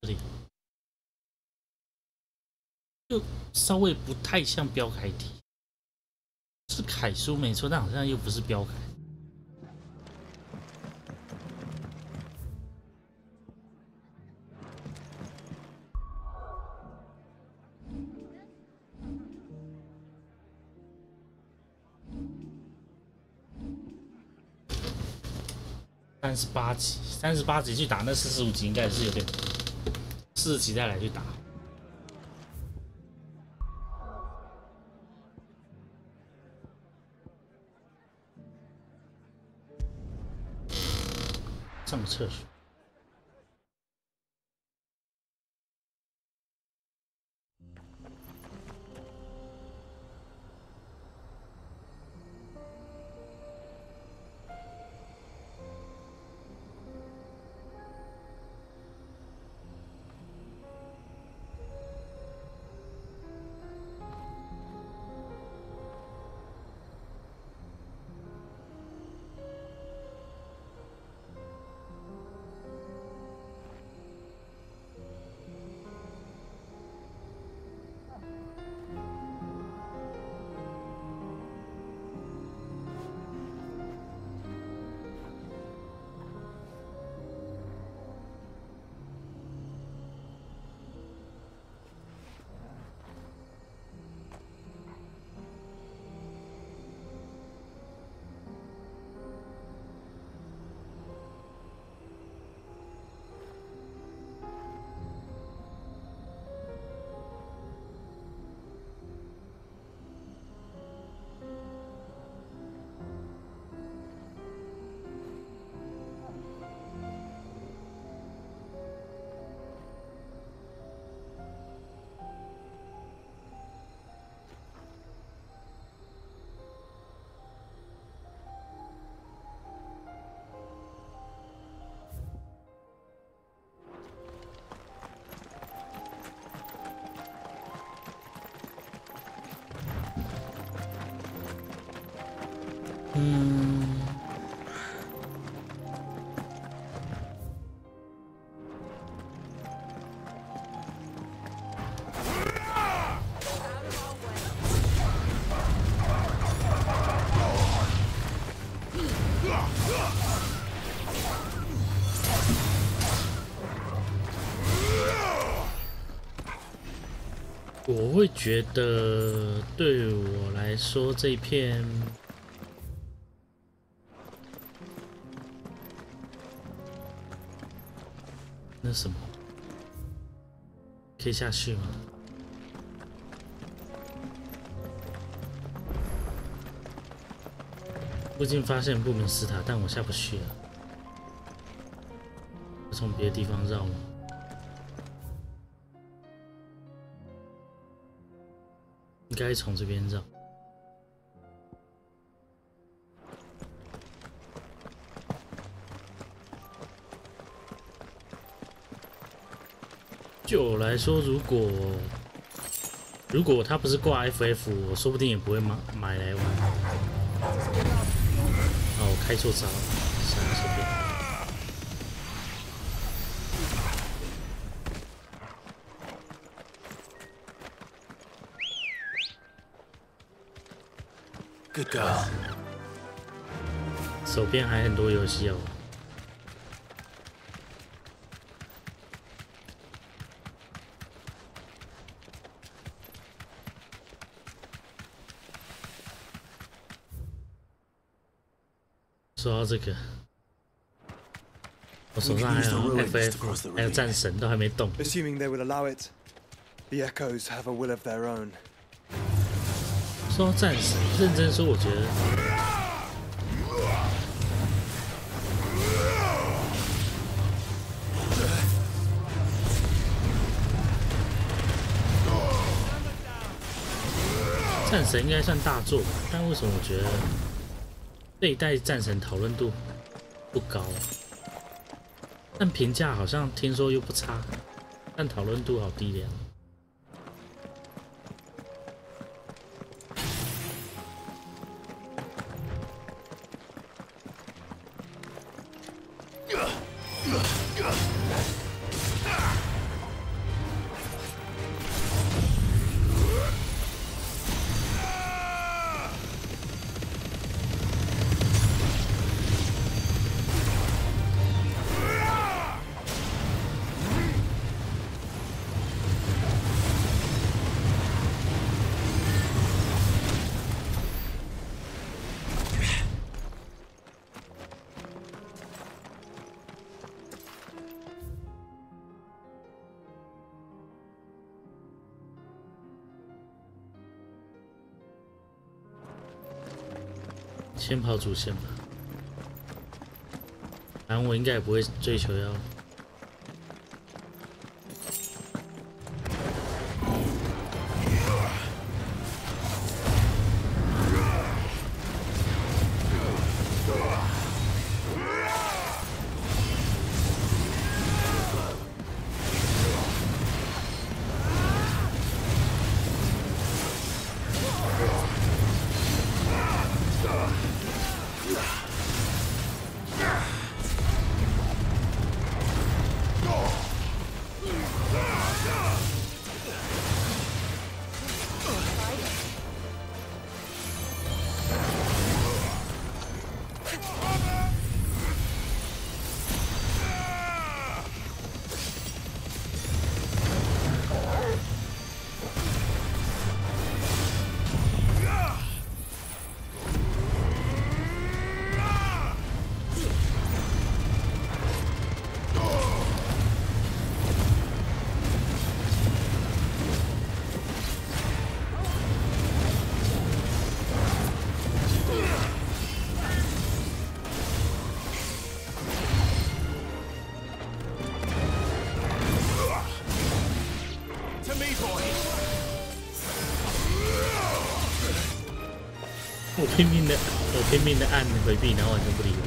这里就稍微不太像标楷体，是楷书没错，但好像又不是标楷。38级去打那45级应该是有点，40级再来去打。上个厕所。我会觉得对我来说这一片那什么可以下去吗？附近发现不明石塔，但我下不去了。要从别的地方绕吗？应该从这边绕。就我来说，如果它不是挂 FF， 我说不定也不会买来玩。哦，我开错招了，想要随便。Good girl。手边还很多游戏要玩。说到这个，我手上还有 FF， 还有战神都还没动。Assuming they will allow it, the echoes have a will of their own. 说到战神，认真说，我觉得战神应该算大作吧，但为什么我觉得这一代战神讨论度不高？但评价好像听说又不差，但讨论度好低廉。先跑主线吧，反正我应该也不会追求要。我拼命的按回避，然后完全不理我。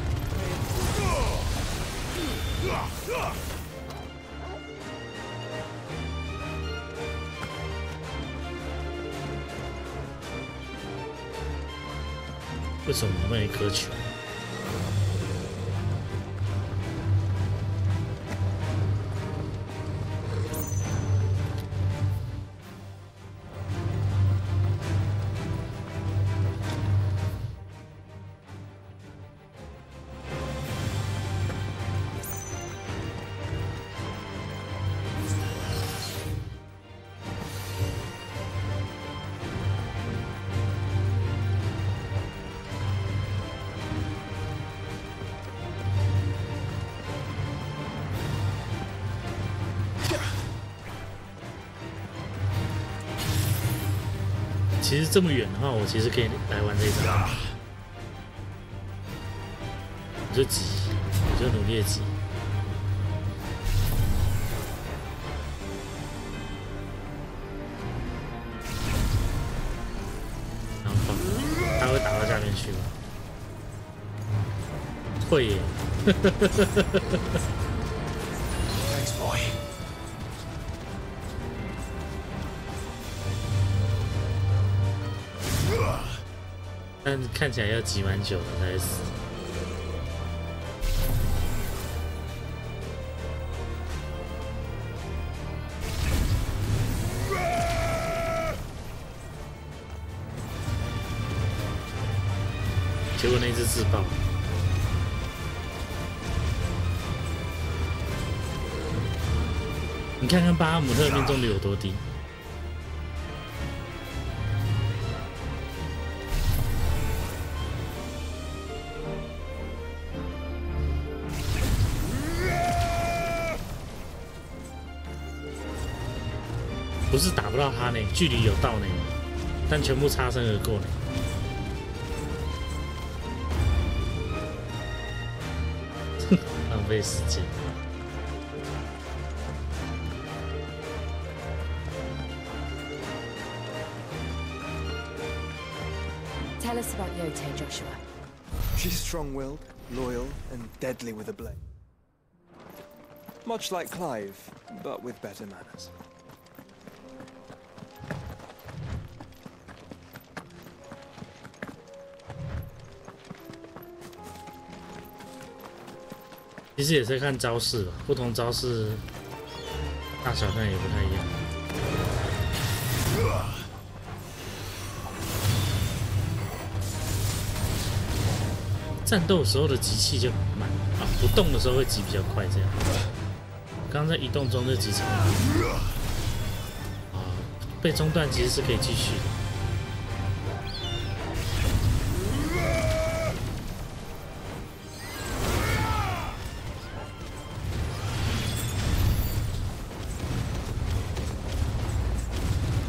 为什么那一颗球？其实这么远的话，我其实可以来玩这一张。我就急，我就努力的急。然后放，他会打到下面去吗？会耶。Thanks, boy. 但看起来要挤蛮久的才死。结果那只自爆。你看看巴哈姆特命中率有多低。不是打不到他呢，距离有到呢，但全部擦身而过呢。浪费时间。Tell us about Yote, Joshua. She's strong-willed, loyal, and deadly with a blade. Much like Clive, but with better manners. 其实也是看招式吧，不同招式大小看也不太一样。战斗时候的集气就很慢啊，不动的时候会集比较快，这样。刚刚在移动中就集成了啊，被中断其实是可以继续的。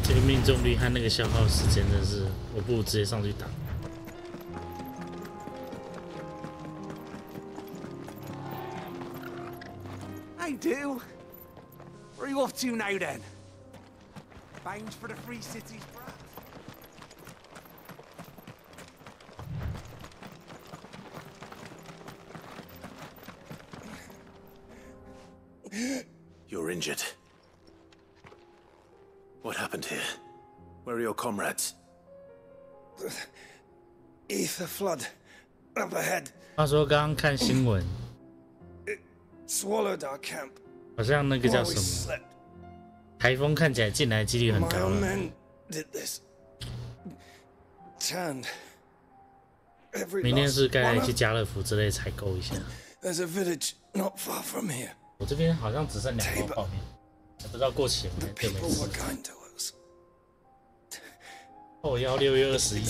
这个命中率和那个消耗时间真是，我不如直接上去打。Hey, do. Where are you off to now, then? Bound for the Free Cities, brat? You're injured. What happened here? Where are your comrades? Ether flood up ahead. 他说刚刚看新闻。Swallowed our camp. 好像那个叫什么台风，看起来进来几率很高了。明天是该去家乐福之类采购一下。我这边好像只剩2包泡面，不知道过期了没就没吃。哦，要6月21，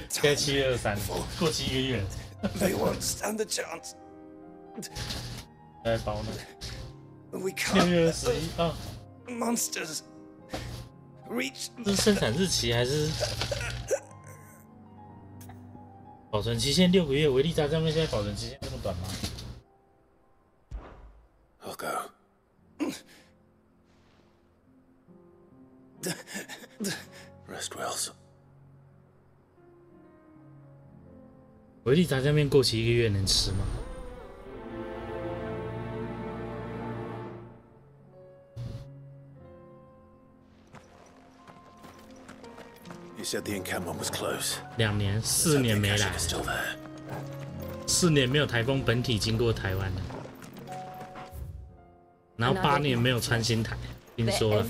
现在7月23，过期1个月了。在包呢。6月21啊。这是生产日期还是保存期限6个月？维力炸酱面现在保存期限这么短吗 I'll go. Rest well. 维力炸酱面过期1个月能吃吗？ said the encampment was close. 2年、4年没来，4年没有台风本体经过台湾了，然后8年没有穿新台，听说了。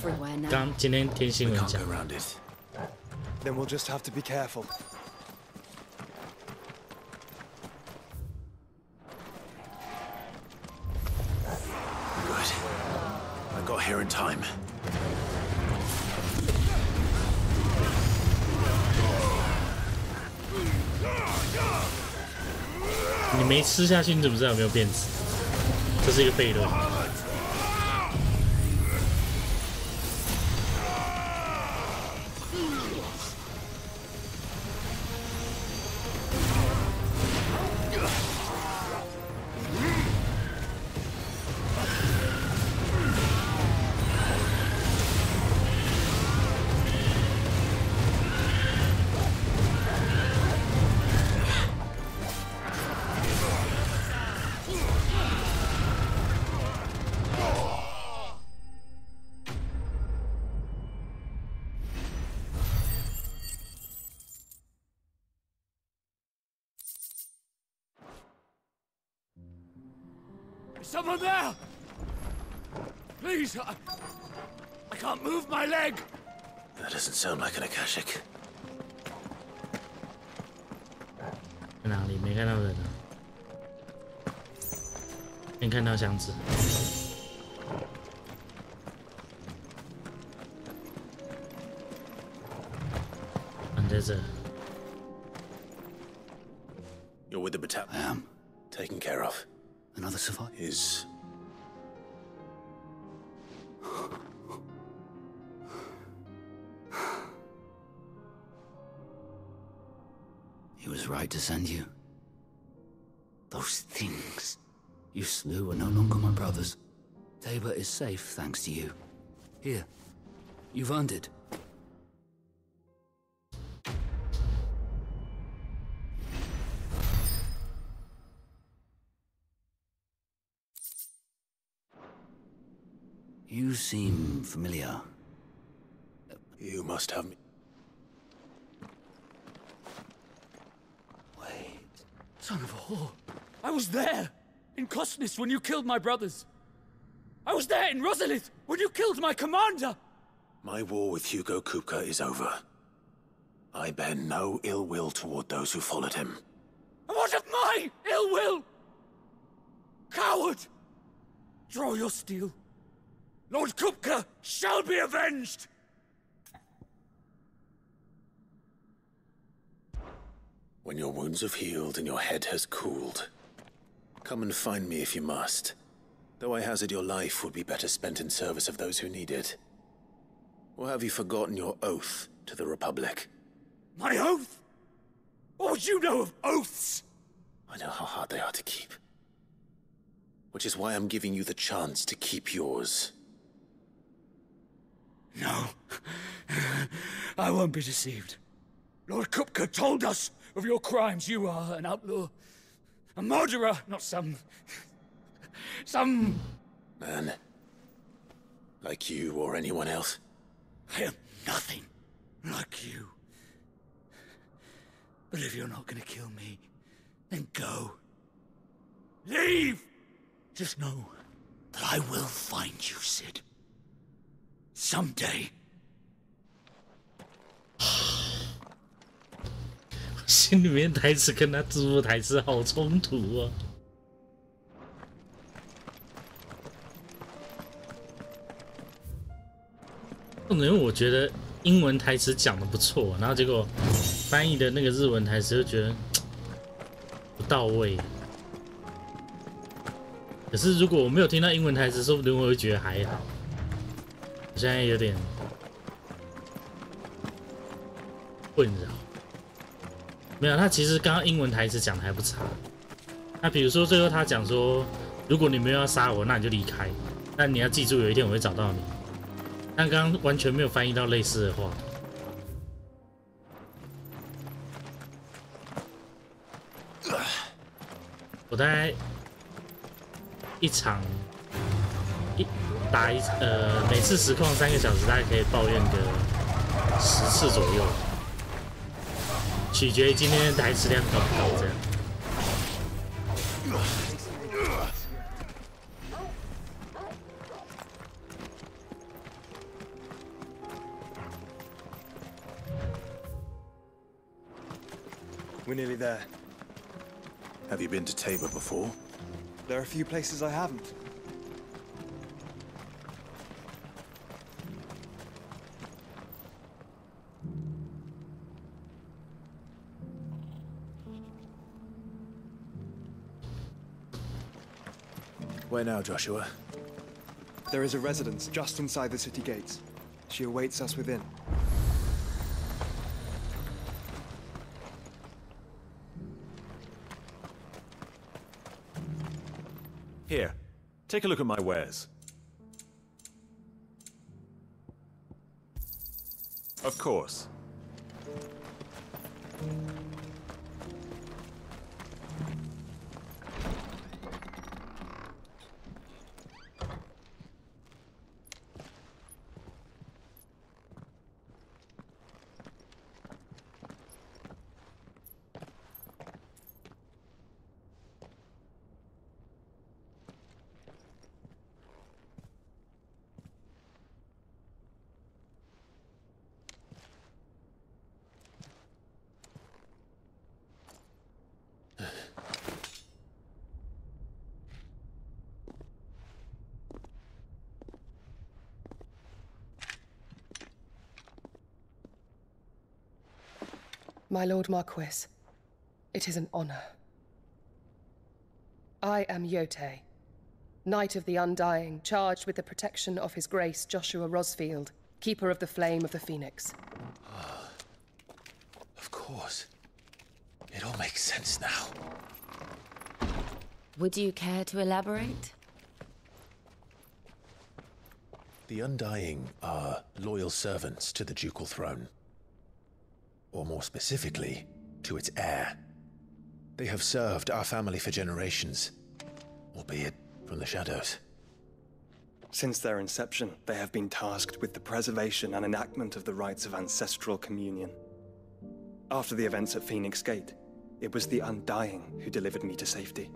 今天听新闻讲。Then we'll just have to be careful. Good. I got here in time. 你没吃下去，你怎么知道有没有变质？这是一个悖论。Is someone there? Please, I can't move my leg. That doesn't sound like an Akashic. 在哪里？没看到人啊？没看到箱子。在这。You're with the battalion. I am. Taken care of. Another survivor? Is... He was right to send you. Those things you slew are no longer my brothers. Tabor is safe thanks to you. Here, you've earned it. You seem familiar. You must have me. Wait. Son of a whore. I was there in Cosnis when you killed my brothers. I was there in Rosalith when you killed my commander. My war with Hugo Kupka is over. I bear no ill will toward those who followed him. And what of my ill will? Coward! Draw your steel. Lord Kupka shall be avenged! When your wounds have healed and your head has cooled, come and find me if you must. Though I hazard your life would be better spent in service of those who need it. Or have you forgotten your oath to the Republic? My oath? What would you know of oaths? I know how hard they are to keep. Which is why I'm giving you the chance to keep yours. No. I won't be deceived. Lord Kupka told us of your crimes. You are an outlaw. A murderer, not some man. Like you or anyone else. I am nothing like you. But if you're not gonna kill me, then go. Leave! Just know that I will find you, Sid. Someday. 心里面台词跟他字幕台词好冲突哦。因为我觉得英文台词讲的不错，然后结果翻译的那个日文台词就觉得不到位。可是如果我没有听到英文台词，说不定我会觉得还好。我现在有点困扰。没有，他其实刚刚英文台词讲的还不差。那比如说最后他讲说，如果你没有要杀我，那你就离开。但你要记住，有一天我会找到你。但刚刚完全没有翻译到类似的话。我大概打每次实况3个小时，大概可以抱怨个10次左右。取决于今天的台词量高不高这样。We're nearly there. Have you been to Tabor before? There are a few places I haven't. Where now, Joshua? There is a residence just inside the city gates. She awaits us within. Here, take a look at my wares. Of course. My Lord Marquis, it is an honor. I am Yote, Knight of the Undying, charged with the protection of His Grace Joshua Rosfield, Keeper of the Flame of the Phoenix. Of course. It all makes sense now. Would you care to elaborate? The Undying are loyal servants to the ducal throne. Or more specifically, to its heir. They have served our family for generations, albeit from the shadows. Since their inception, they have been tasked with the preservation and enactment of the rites of ancestral communion. After the events at Phoenix Gate, it was the Undying who delivered me to safety.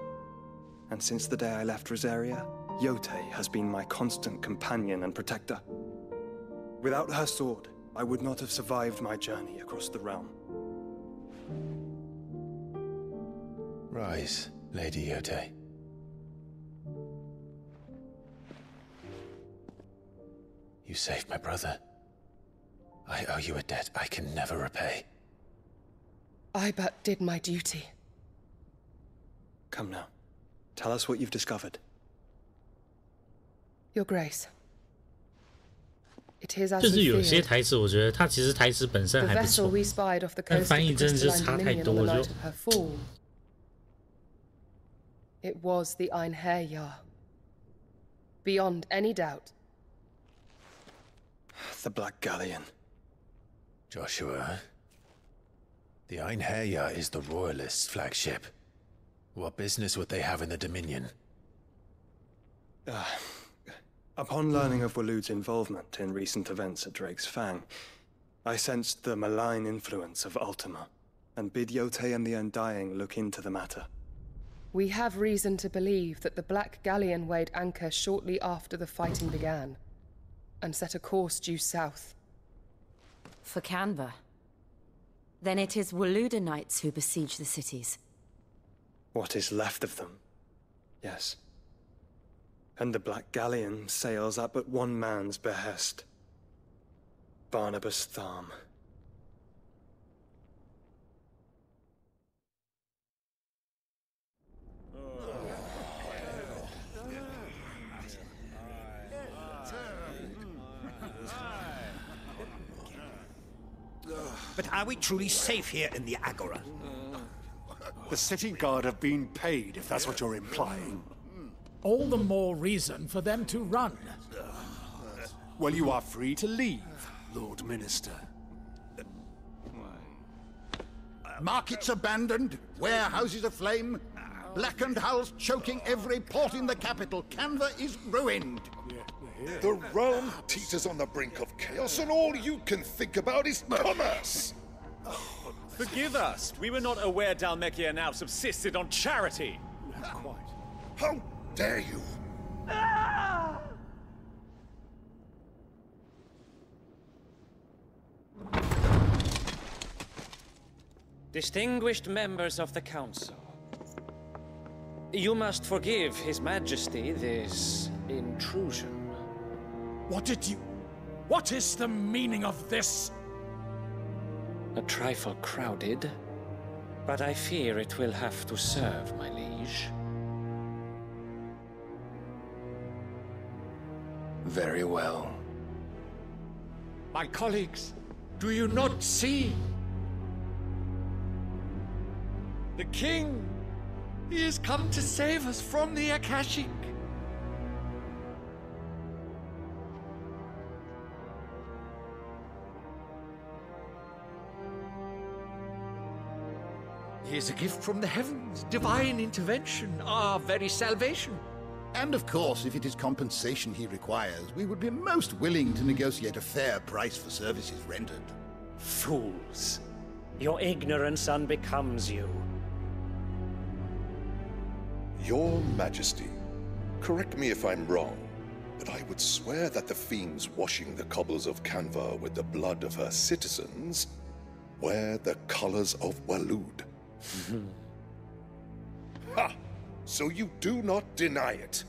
And since the day I left Rosaria, Yote has been my constant companion and protector. Without her sword, I would not have survived my journey across the realm. Rise, Lady Yote. You saved my brother. I owe you a debt I can never repay. I but did my duty. Come now. Tell us what you've discovered. Your Grace. 就是有些台词，我觉得它其实台词本身还不错，但翻译真的就差太多了。It was the Einherjar. Beyond any doubt. The Black Galleon. Joshua. The Einherjar is the Royalists' flagship. What business would they have in the Dominion? Upon learning of Waloed's involvement in recent events at Drake's Fang, I sensed the malign influence of Ultima, and bid Yote and the Undying look into the matter. We have reason to believe that the Black Galleon weighed anchor shortly after the fighting began, and set a course due south. For Canva. Then it is Waloed knights who besiege the cities. What is left of them, yes. And the Black Galleon sails at but one man's behest. Barnabas Tharm. But are we truly safe here in the Agora? The city guard have been paid, if that's what you're implying. All the more reason for them to run. Well, you are free to leave, Lord Minister. Markets abandoned, warehouses aflame, blackened hulls choking every port in the capital. Canva is ruined. The realm teeters on the brink of chaos, and all you can think about is commerce. Forgive us. We were not aware Dhalmekia now subsisted on charity. Not quite. How dare you? Distinguished members of the Council, you must forgive His Majesty this intrusion. What is the meaning of this? A trifle crowded, but I fear it will have to serve, my liege. Very well. My colleagues, do you not see? The king! He has come to save us from the Akashic! He is a gift from the heavens, divine intervention, our very salvation. And of course, if it is compensation he requires, we would be most willing to negotiate a fair price for services rendered. Fools! Your ignorance unbecomes you. Your Majesty, correct me if I'm wrong, but I would swear that the fiends washing the cobbles of Canva with the blood of her citizens wear the colors of Waloed. Ha! So you do not deny it.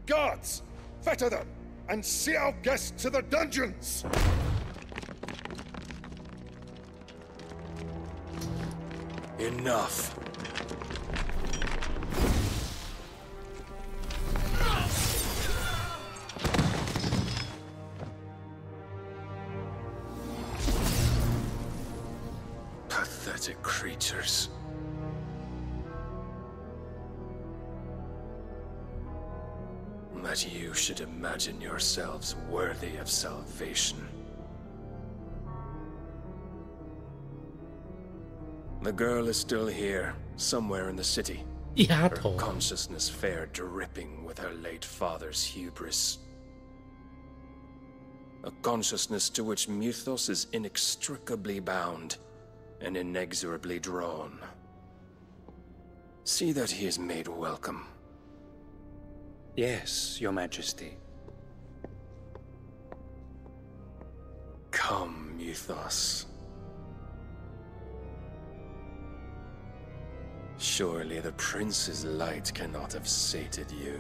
Guards, fetter them, and see our guests to the dungeons! Enough. Pathetic creatures. That you should imagine yourselves worthy of salvation. The girl is still here, somewhere in the city. Her consciousness fair dripping with her late father's hubris. A consciousness to which Mythos is inextricably bound and inexorably drawn. See that he is made welcome. Yes, Your Majesty. Come, Mythos. Surely the prince's light cannot have sated you.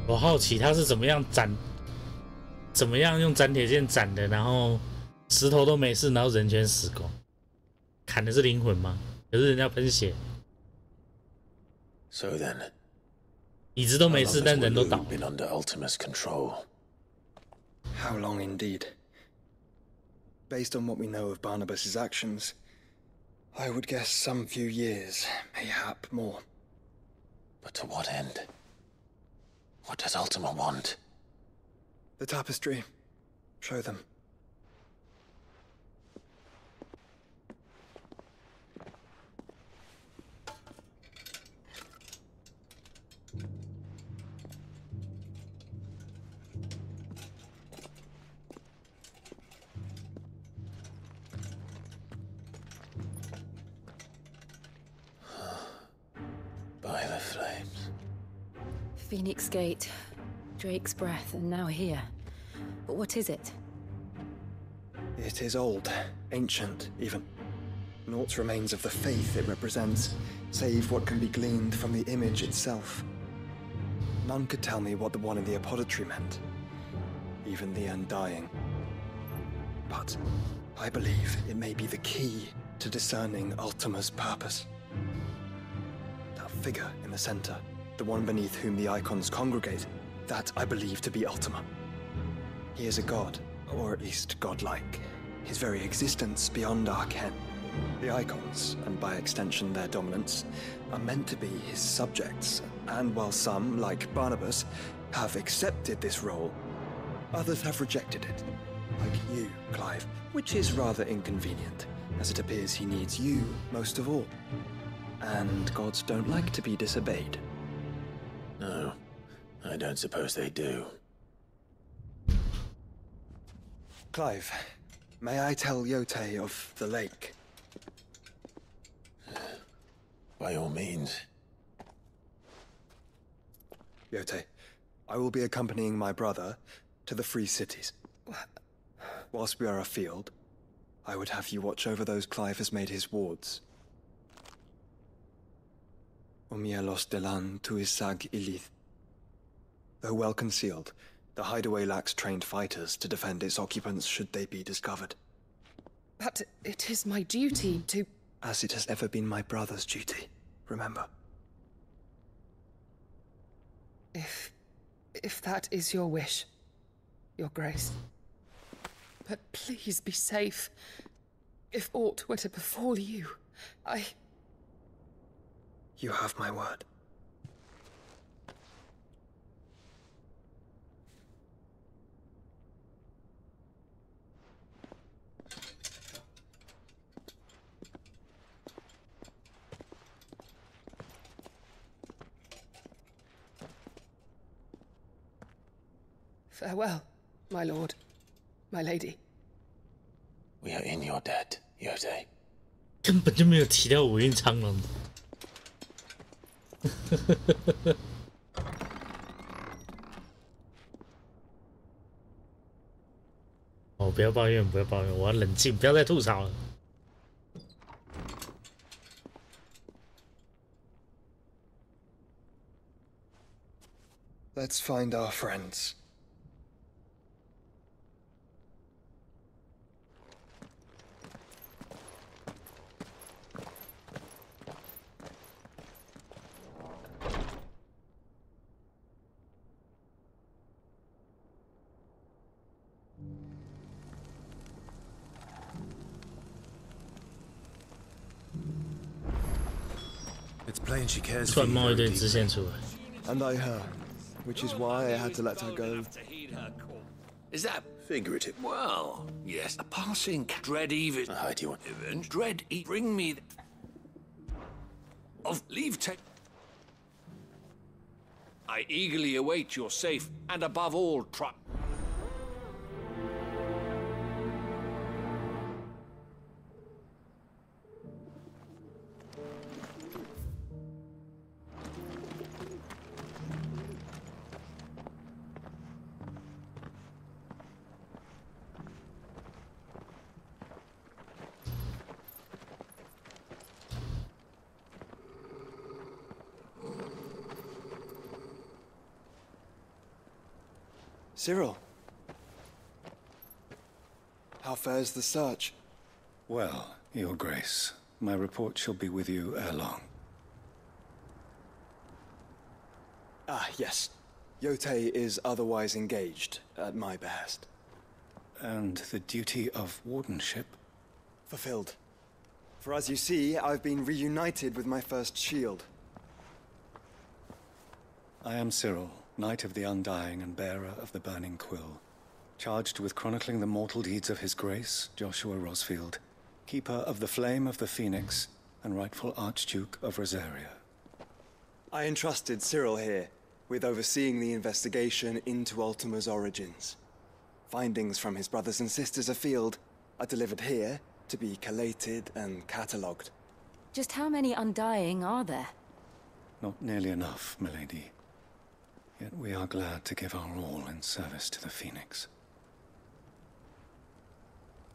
我好奇他是怎么样用斩铁剑斩的，然后石头都没事，然后人全死光。砍的是灵魂吗？可是人家喷血。So then, 椅子都没事，但人都倒。 been under Ultima's control. How long indeed? Based on what we know of Barnabas's actions, I would guess some few years, mayhap more. But to what end? What does Ultima want? The tapestry. Show them. By the flames. Phoenix Gate, Drake's Breath, and now here. But what is it? It is old, ancient, even. Naught remains of the faith it represents, save what can be gleaned from the image itself. None could tell me what the one in the apothecary meant, even the Undying. But I believe it may be the key to discerning Ultima's purpose. That figure in the center, the one beneath whom the icons congregate, that I believe to be Ultima. He is a god, or at least godlike. His very existence beyond our ken. The icons, and by extension their dominance, are meant to be his subjects, and while some, like Barnabas, have accepted this role, others have rejected it. Like you, Clive, which is rather inconvenient, as it appears he needs you most of all. And gods don't like to be disobeyed. I don't suppose they do. Clive, may I tell Yotei of the lake? By all means. Yotei, I will be accompanying my brother to the Free Cities. Whilst we are afield, I would have you watch over those Clive has made his wards. Omielos delan tuisag ilith. Though well concealed, the hideaway lacks trained fighters to defend its occupants should they be discovered. But it is my duty to... As it has ever been my brother's duty, remember. If that is your wish, Your Grace. But please be safe. If aught were to befall you, You have my word. Farewell, my lord, my lady. We are in your debt, Yotei. 根本就没有提到五蕴苍龙。哦，不要抱怨，不要抱怨，我要冷静，不要再吐槽了。Let's find our friends. It's plain she cares 突 for 然 you 冒一 very 堆支 deeply. 线出来。 And I her, which is why I had to let her go. Is that figurative? Well, yes. A passing dread even. Hi, do you want? Dread bring me of leave take. I eagerly await your safe and above all Cyril. How fares the search? Well, Your Grace, my report shall be with you ere long. Ah, yes. Yotei is otherwise engaged, at my behest. And the duty of wardenship? Fulfilled. For as you see, I've been reunited with my first shield. I am Cyril, Knight of the Undying and bearer of the Burning Quill, charged with chronicling the mortal deeds of His Grace, Joshua Rosfield, Keeper of the Flame of the Phoenix and rightful Archduke of Rosaria. I entrusted Cyril here with overseeing the investigation into Ultima's origins. Findings from his brothers and sisters afield are delivered here to be collated and catalogued. Just how many Undying are there? Not nearly enough, milady. Yet we are glad to give our all in service to the Phoenix.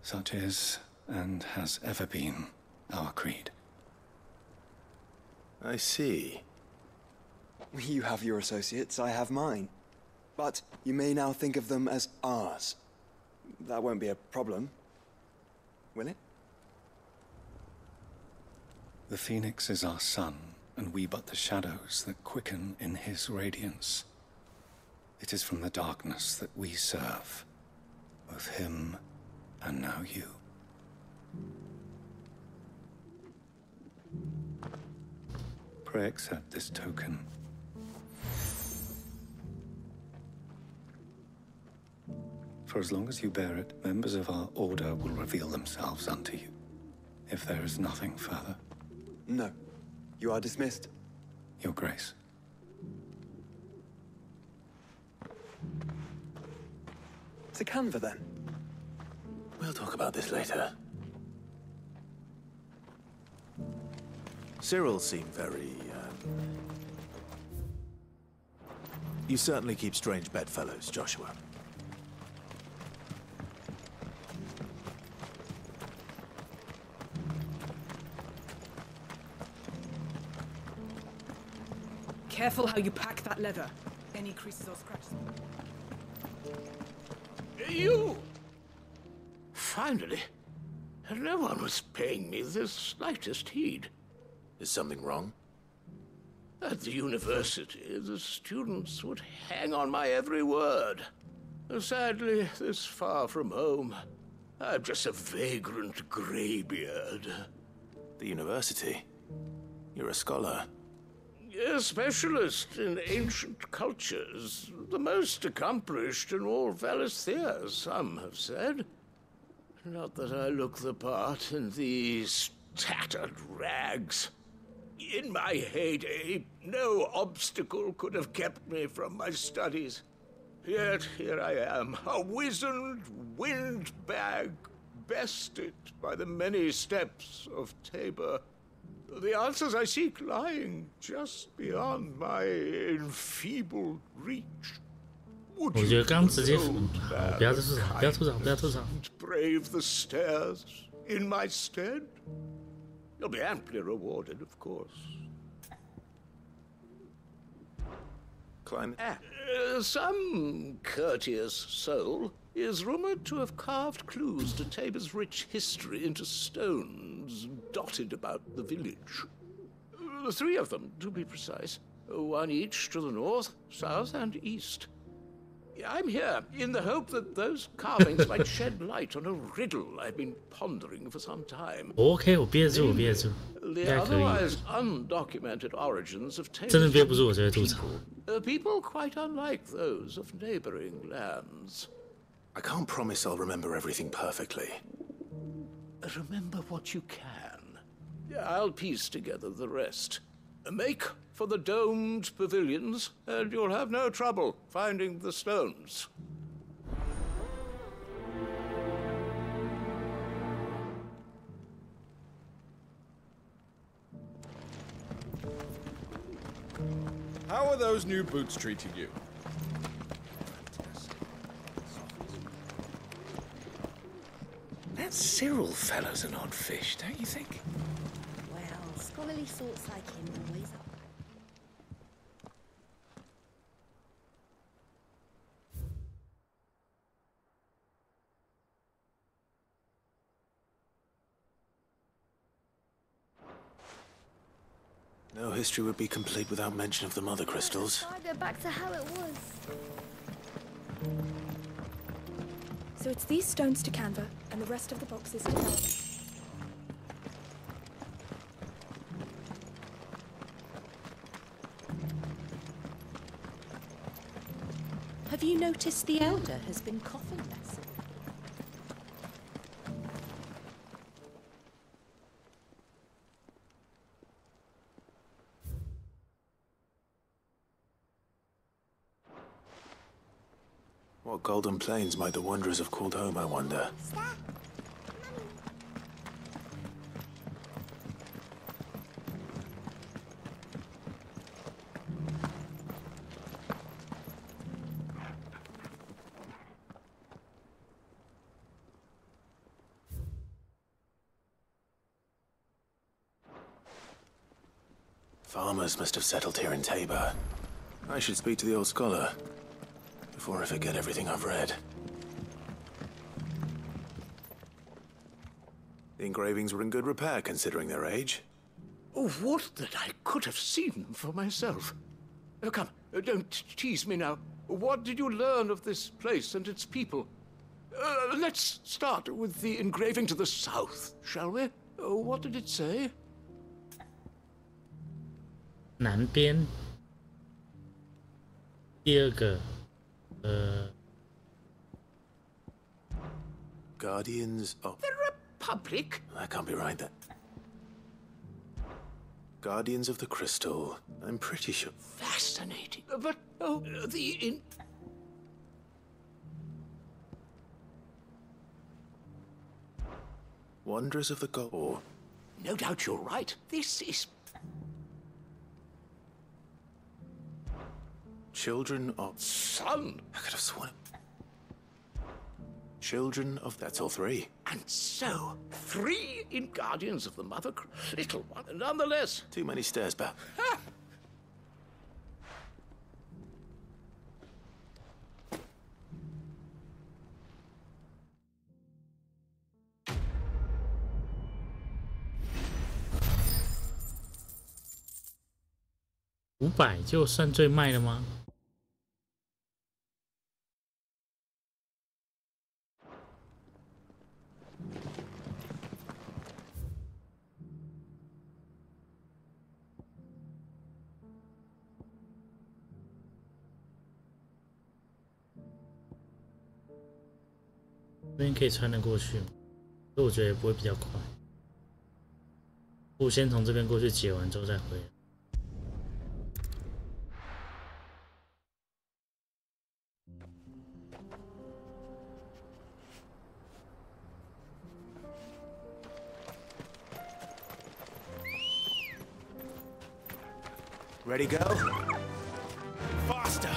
Such is, and has ever been, our creed. I see. You have your associates, I have mine. But you may now think of them as ours. That won't be a problem, will it? The Phoenix is our sun, and we but the shadows that quicken in his radiance. It is from the darkness that we serve, both him and now you. Pray accept this token. For as long as you bear it, members of our order will reveal themselves unto you. If there is nothing further. No. You are dismissed. Your Grace. to Canva, then? We'll talk about this later. Cyril seemed very, You certainly keep strange bedfellows, Joshua. Careful how you pack that leather. Any creases or scratches. You! Finally. No one was paying me the slightest heed. Is something wrong? At the university, the students would hang on my every word. Sadly, this far from home, I'm just a vagrant greybeard. The university? You're a scholar. A specialist in ancient cultures. The most accomplished in all Valisthea, some have said. Not that I look the part in these tattered rags. In my heyday, no obstacle could have kept me from my studies. Yet here I am, a wizened windbag, bested by the many steps of Tabor. The answers I seek lying just beyond my enfeebled reach. 我觉得刚直接不要吐槽。 Brave the stairs in my stead? You'll be amply rewarded, of course. Climb. Some courteous soul is rumored to have carved clues to Tabor's rich history into stones dotted about the village. 3 of them, to be precise. 1 each to the north, south, and east. I'm here in the hope that those carvings might shed light on a riddle I've been pondering for some time. OK， 我憋住，应该可以。 otherwise undocumented origins of 真的憋不住，我就会吐槽。 People quite unlike those of neighboring lands. I can't promise I'll remember everything perfectly. Remember what you can. I'll piece together the rest. Make for the domed pavilions, and you'll have no trouble finding the stones. How are those new boots treating you? That Cyril fellow's an odd fish, don't you think? Well, scholarly sorts like him always up. No history would be complete without mention of the mother crystals. I go back to how it was. So it's these stones to Canva, and the rest of the boxes to Dallas. Have you noticed the elder has been coughing less? What golden plains might the wanderers have called home, I wonder? Farmers must have settled here in Tabor. I should speak to the old scholar before I forget everything I've read. The engravings were in good repair considering their age. Oh, what that I could have seen them for myself. Come, don't tease me now. What did you learn of this place and its people? Let's start with the engraving to the south, shall we? What did it say? 南边。第二个。 Guardians of the Republic? That can't be right. That Guardians of the Crystal. I'm pretty sure. Fascinating. But Wonders of the god. No doubt you're right. This is... Children of... Son! I could have sworn... Children of... That's all three. And so, 3 in Guardians of the Mother... Little one, nonetheless. Too many stairs, Bap.500就算最卖了吗？这边可以穿得过去吗？所以我觉得也不会比较快。我先从这边过去解完之后再回来。Ready, go? Faster!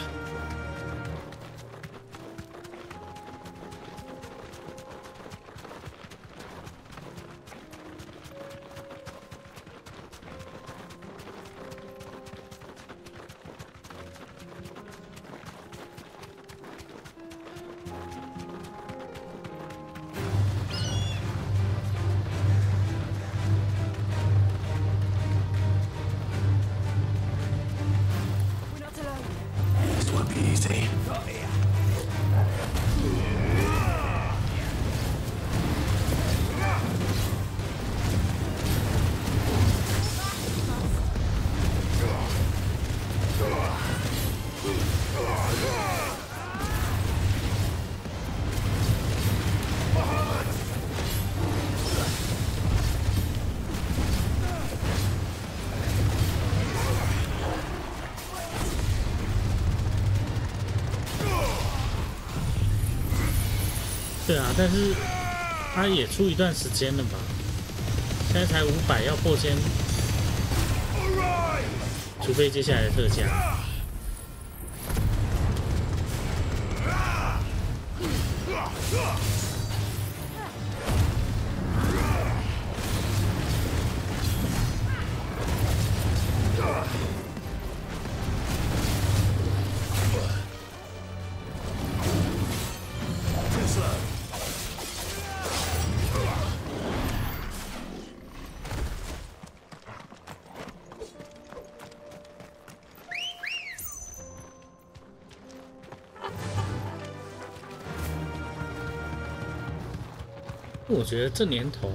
Easy. 对啊，但是它也出一段时间了吧？现在才500，要破千，除非接下来的特价。我觉得这年头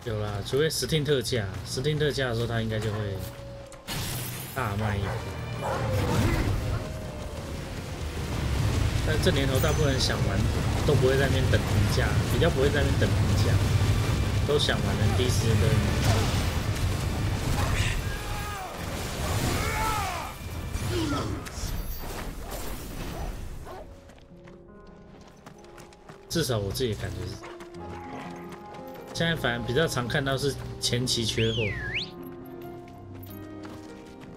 有啦，除非Steam特价，Steam特价的时候，它应该就会大卖一波。但这年头，大部分人想玩都不会在那边等评价，比较不会在那边等评价，都想玩的第一时间跟。至少我自己的感觉是，现在反而比较常看到是前期缺货。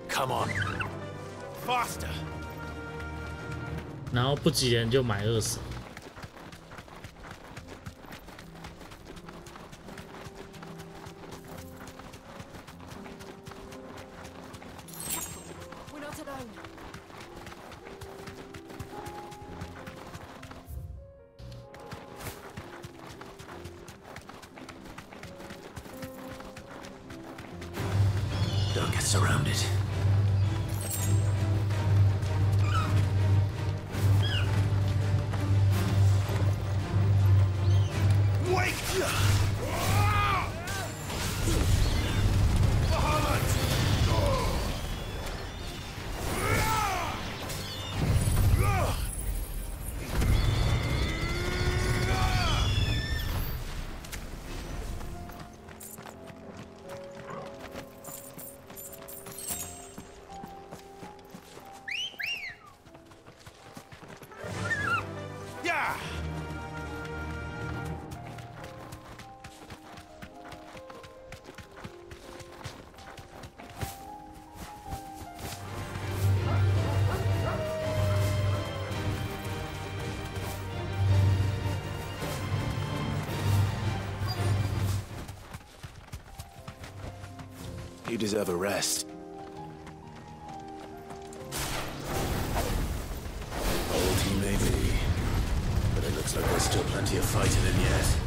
Come on, faster. 然后不急人就买20。Don't get surrounded. Wake! You deserve a rest. Old he may be, but it looks like there's still plenty of fight in him yet.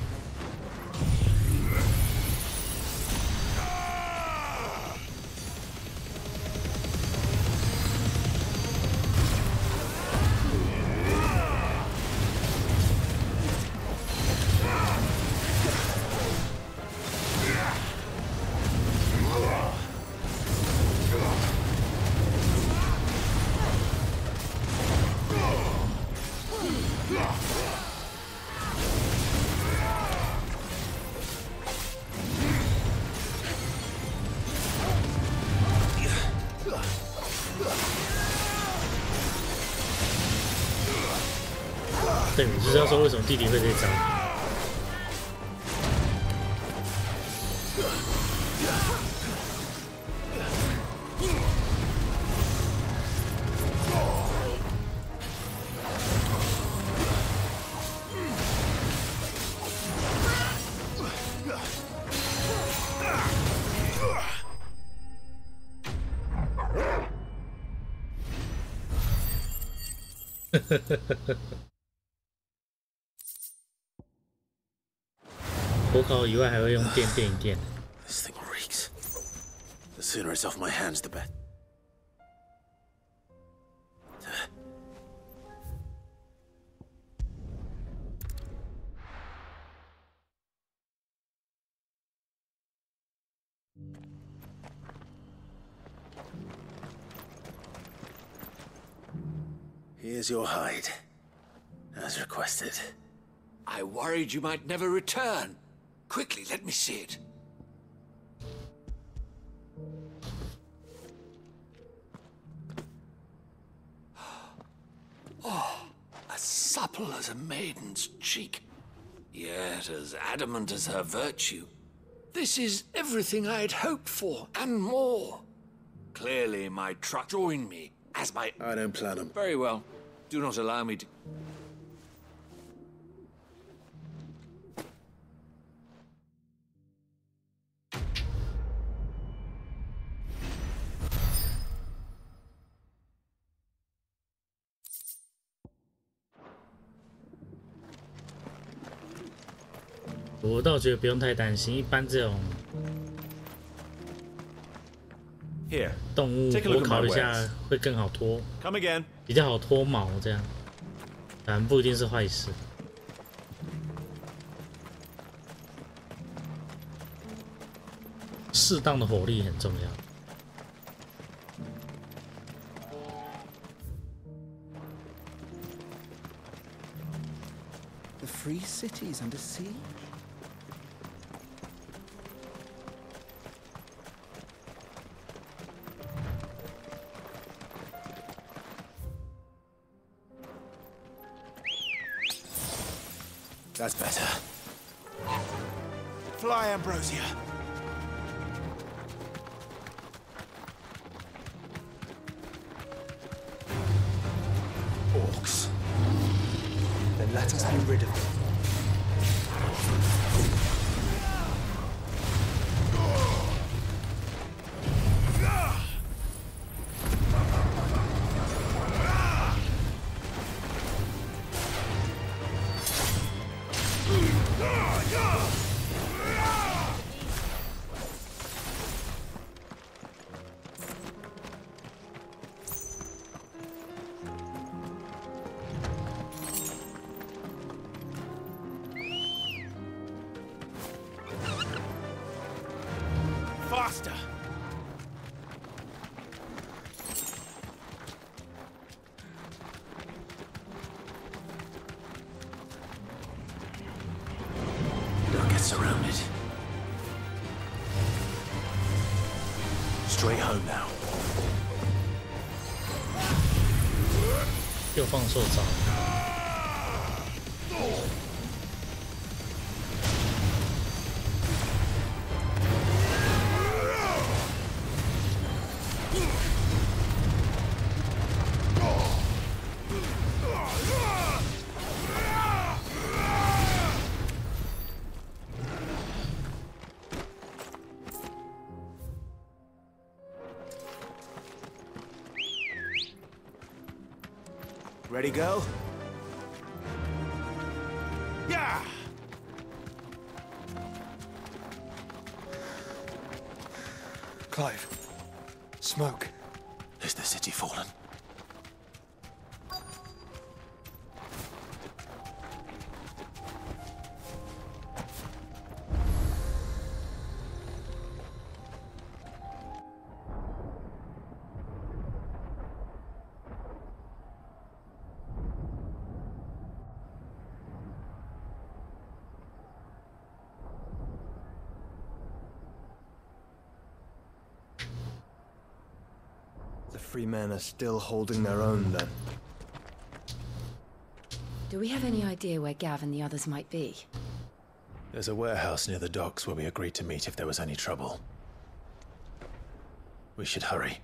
对，我就是要说为什么弟弟会这招。火烤以外还会用电影电。This thing reeks. The sooner it's off my hands, the better. Here's your hide, as requested. I worried you might never return. Quickly, let me see it. Oh, as supple as a maiden's cheek, yet as adamant as her virtue. This is everything I had hoped for, and more. Clearly, my trust join me as my... I don't plan them. Very well. Do not allow me to...我倒觉得不用太担心，一般这种动物火烤一下会更好脱，比较好脱毛，这样，反正不一定是坏事。适当的火力很重要。The free cities under siege? That's better. Fly, Ambrosia. Orcs. Then let us be rid of them. Faster! Don't get surrounded. Straight home now. 又放兽招。Ready, go? Yeah! Clive. Smoke. Is the city fallen? The free men are still holding their own, then. Do we have any idea where Gav and the others might be? There's a warehouse near the docks where we agreed to meet if there was any trouble. We should hurry.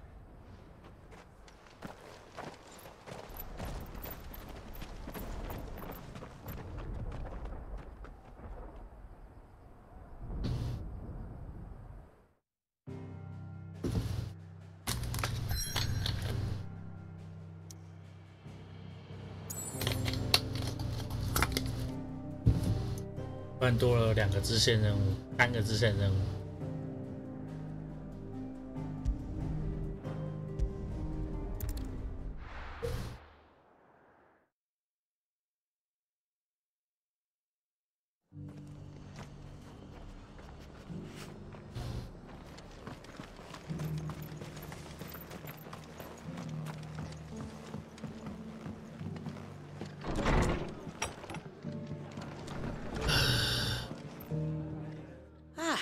不然多了2个支线任务，3个支线任务。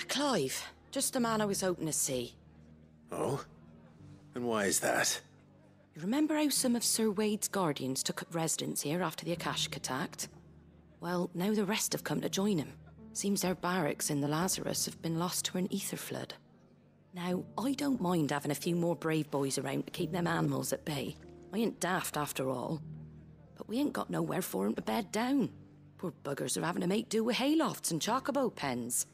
Clive, just the man I was hoping to see. Oh? And why is that? You remember how some of Sir Wade's guardians took up residence here after the Akashic attacked? Well, now the rest have come to join him. Seems their barracks in the Lazarus have been lost to an ether flood. Now, I don't mind having a few more brave boys around to keep them animals at bay. I ain't daft after all. But we ain't got nowhere for 'em to bed down. Poor buggers are having to make do with haylofts and chocobo pens.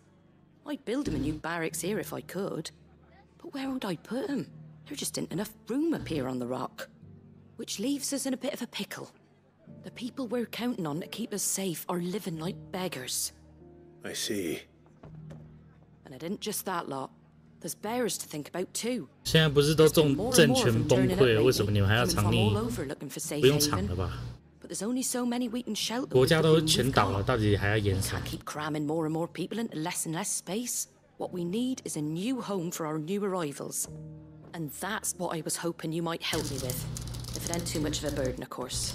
I'd build him a new barracks here if I could. But where would I put him? There just isn't enough room up here on the rock. Which leaves us in a bit of a pickle. The people we're counting on to keep us safe are living like beggars. I see. And it isn't just that lot. There's bears to think about too. 现在不是都政权崩溃了，为什么你们还要藏匿？不用藏了吧？ There's only so many we can shelter. 国家都全倒了，到底还要演啥？ Keep cramming more and more people into less and less space. What we need is a new home for our new arrivals. And that's what I was hoping you might help me with. If it ain't too much of a burden, of course.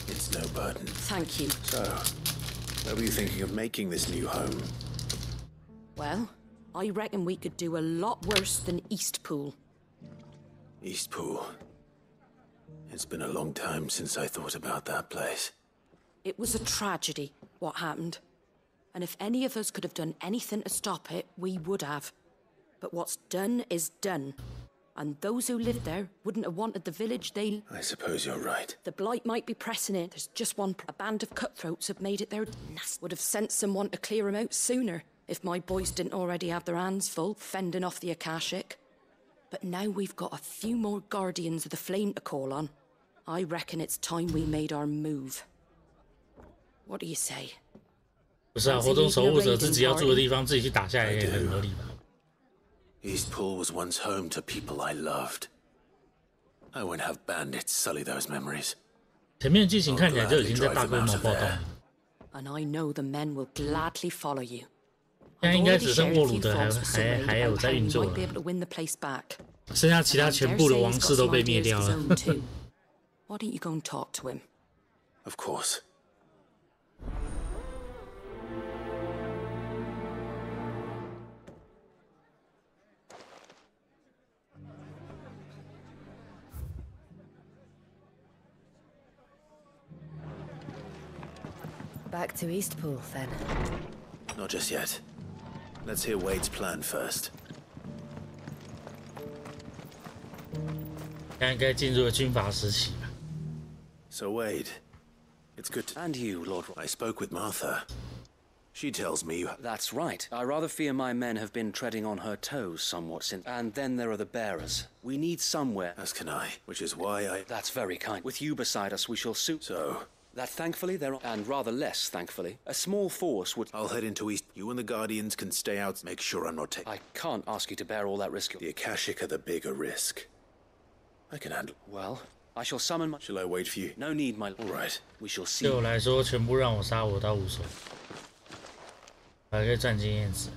It's no burden. Thank you. So, where were you thinking of making this new home? Well, I reckon we could do a lot worse than Eastpool. Eastpool. It's been a long time since I thought about that place. It was a tragedy, what happened. And if any of us could have done anything to stop it, we would have. But what's done is done. And those who lived there wouldn't have wanted the village they... I suppose you're right. The blight might be pressing it. There's just one... A band of cutthroats have made it their... Would have sent someone to clear them out sooner, if my boys didn't already have their hands full, fending off the Akashic. But now we've got a few more guardians of the flame to call on. I reckon it's time we made our move. What do you say? 不是啊，活动守护者自己要住的地方自己去打下来也很合理吧？ Eastpool was once home to people I loved. I won't have bandits sully those memories. 前面剧情看起来就已经在大规模暴动。 And I know the men will gladly follow you. 现在应该只剩沃鲁德还有在运作了，剩下其他全部的王室都被灭掉了。Why don't you go and talk to him? Of course. Back to Eastpool, then. Not just yet. Let's hear Wade's plan first. 现在该进入了军阀时期了。 So Wade, it's good to... And you, Lord... I spoke with Martha. She tells me you... That's right. I rather fear my men have been treading on her toes somewhat since... And then there are the bearers. We need somewhere... As can I, which is why I... That's very kind. With you beside us, we shall suit... So... That thankfully there are... And rather less thankfully, a small force would... I'll head into East. You and the Guardians can stay out. Make sure I'm not taking... I can't ask you to bear all that risk. The Akashic are the bigger risk. I can handle... Well, I shall summon my... Shall I wait for you? No need, my... All right. We shall see. 对我来说，全部让我杀我倒无所谓，还可以赚经验值。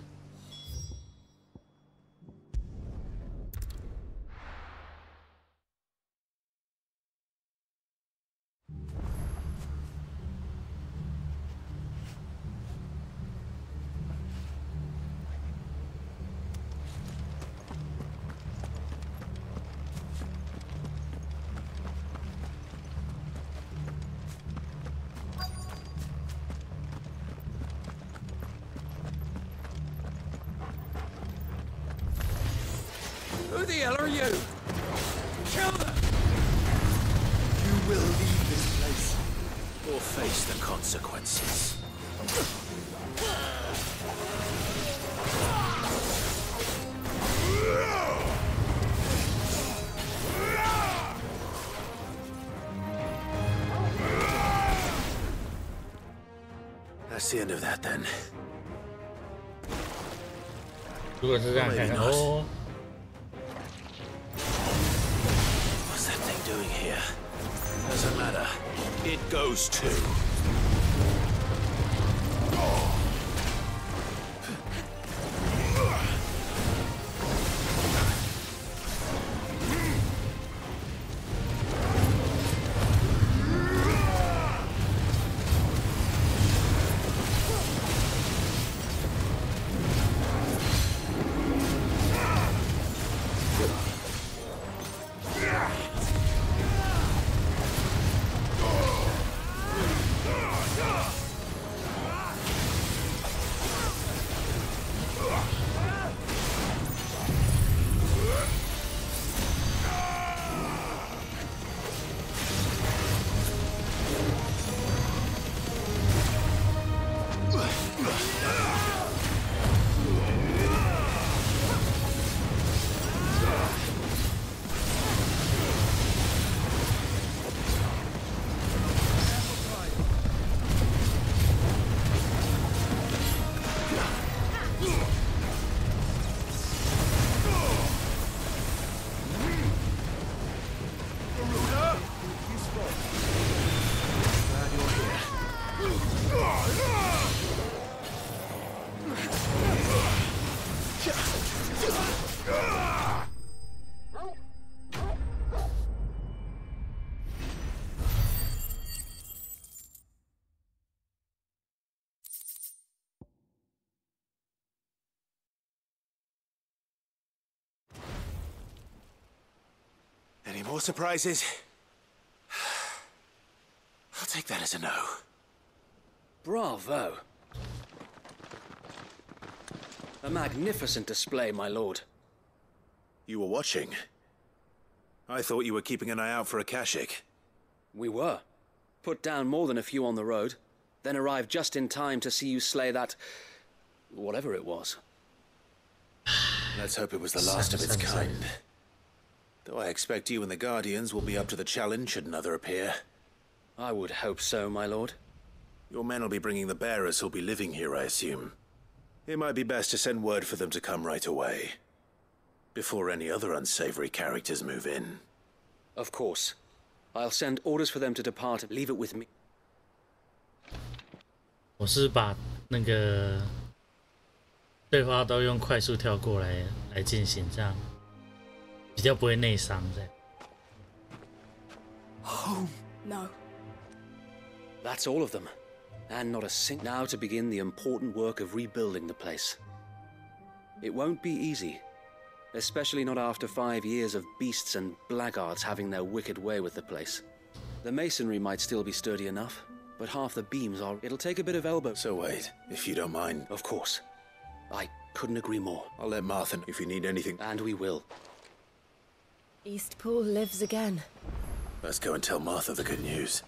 Who the hell are you? Kill them! You will leave this place or face the consequences. That's the end of that then. 如果是这样看看哦。 What's that thing doing here? Doesn't matter. It goes too. Any more surprises? I'll take that as a no. Bravo. A magnificent display, my lord. You were watching. I thought you were keeping an eye out for Akashic. We were. Put down more than a few on the road, then arrived just in time to see you slay that... whatever it was. Let's hope it was the last of its kind. Though I expect you and the Guardians will be up to the challenge should another appear. I would hope so, my lord. Your men will be bringing the bearers who'll be living here, I assume. It might be best to send word for them to come right away, before any other unsavory characters move in. Of course. I'll send orders for them to depart. Leave it with me. 我是把那个对话都用快速跳过来进行，这样比较不会内伤的。Home? No. That's all of them. And not a single... Now to begin the important work of rebuilding the place. It won't be easy. Especially not after 5 years of beasts and blackguards having their wicked way with the place. The masonry might still be sturdy enough, but half the beams are... It'll take a bit of elbow. So wait, if you don't mind. Of course. I couldn't agree more. I'll let Martha know if you need anything. And we will. Eastpool lives again. Let's go and tell Martha the good news.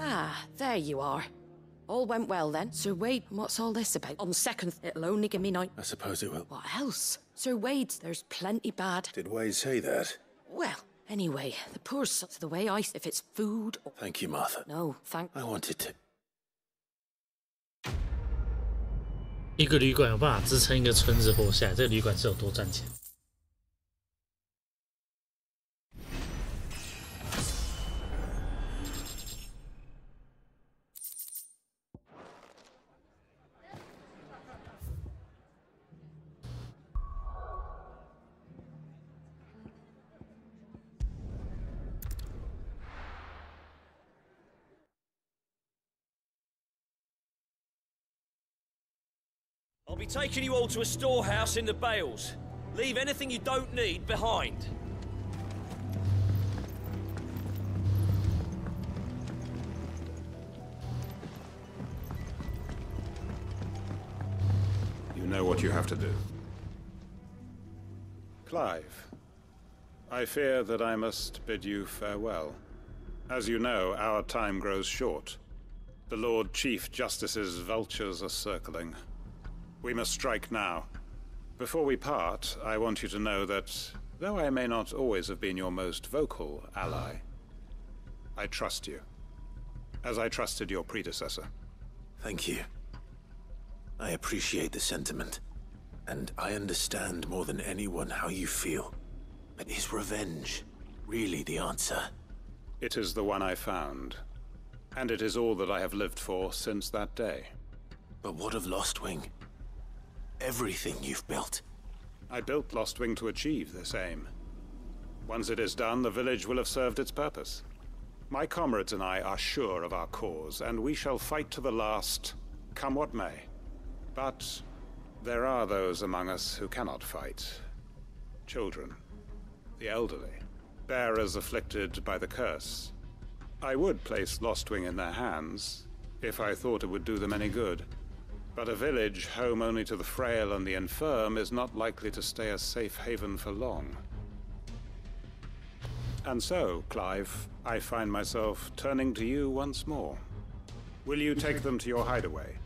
Ah, there you are. All went well then. Sir Wade, what's all this about? On second, it'll only give me 9. I suppose it will. What else? Sir Wade's, there's plenty bad. Did Wade say that? Well, anyway, the poor son's the way I... If it's food or... Thank you, Martha. No, thank... I wanted to... 一个旅馆有办法支撑一个村子活下来，这个旅馆是有多赚钱？ I'll be taking you all to a storehouse in the Bales. Leave anything you don't need behind. You know what you have to do. Clive, I fear that I must bid you farewell. As you know, our time grows short. The Lord Chief Justice's vultures are circling. We must strike now. Before we part, I want you to know that, though I may not always have been your most vocal ally, I trust you, as I trusted your predecessor. Thank you. I appreciate the sentiment, and I understand more than anyone how you feel. But is revenge really the answer? It is the one I found, and it is all that I have lived for since that day. But what of Lostwing? Everything you've built. I built Lostwing to achieve this aim. Once it is done, the village will have served its purpose. My comrades and I are sure of our cause, and we shall fight to the last, come what may. But there are those among us who cannot fight. Children, the elderly, bearers afflicted by the curse. I would place Lostwing in their hands, if I thought it would do them any good. But a village home only to the frail and the infirm is not likely to stay a safe haven for long. And so, Clive, I find myself turning to you once more. Will you take them to your hideaway,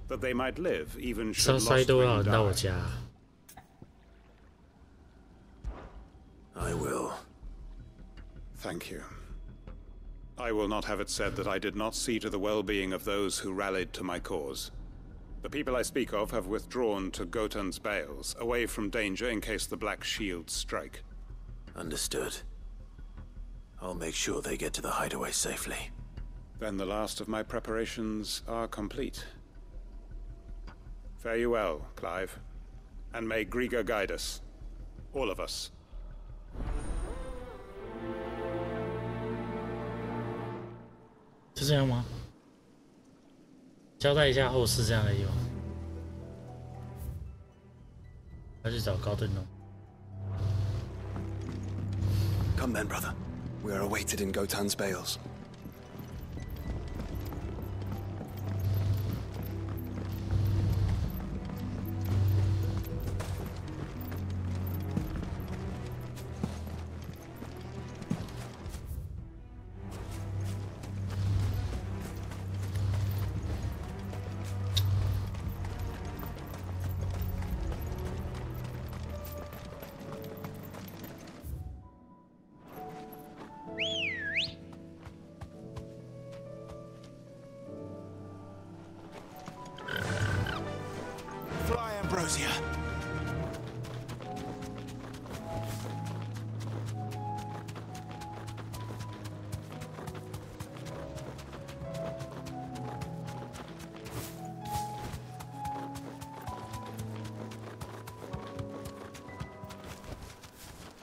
that they might live even should Lostwing die? I will. Thank you. I will not have it said that I did not see to the well-being of those who rallied to my cause. The people I speak of have withdrawn to Gotan's Bales, away from danger in case the Black Shields strike. Understood. I'll make sure they get to the hideaway safely. Then the last of my preparations are complete. Fare you well, Clive. And may Griga guide us. All of us. 是这样吗？交代一下后事这样而已吗？要去找高顿龙。Come then, brother. We are awaited in Gotan's Bales.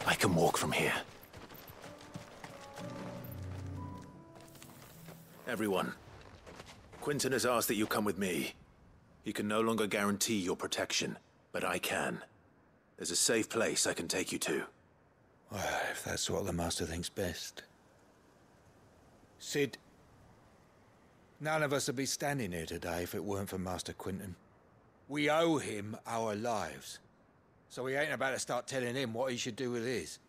I can walk from here. Everyone, Quinton has asked that you come with me. He can no longer guarantee your protection, but I can. There's a safe place I can take you to. Well, if that's what the Master thinks best. Sid, none of us would be standing here today if it weren't for Master Quinton. We owe him our lives. So we ain't about to start telling him what he should do with his.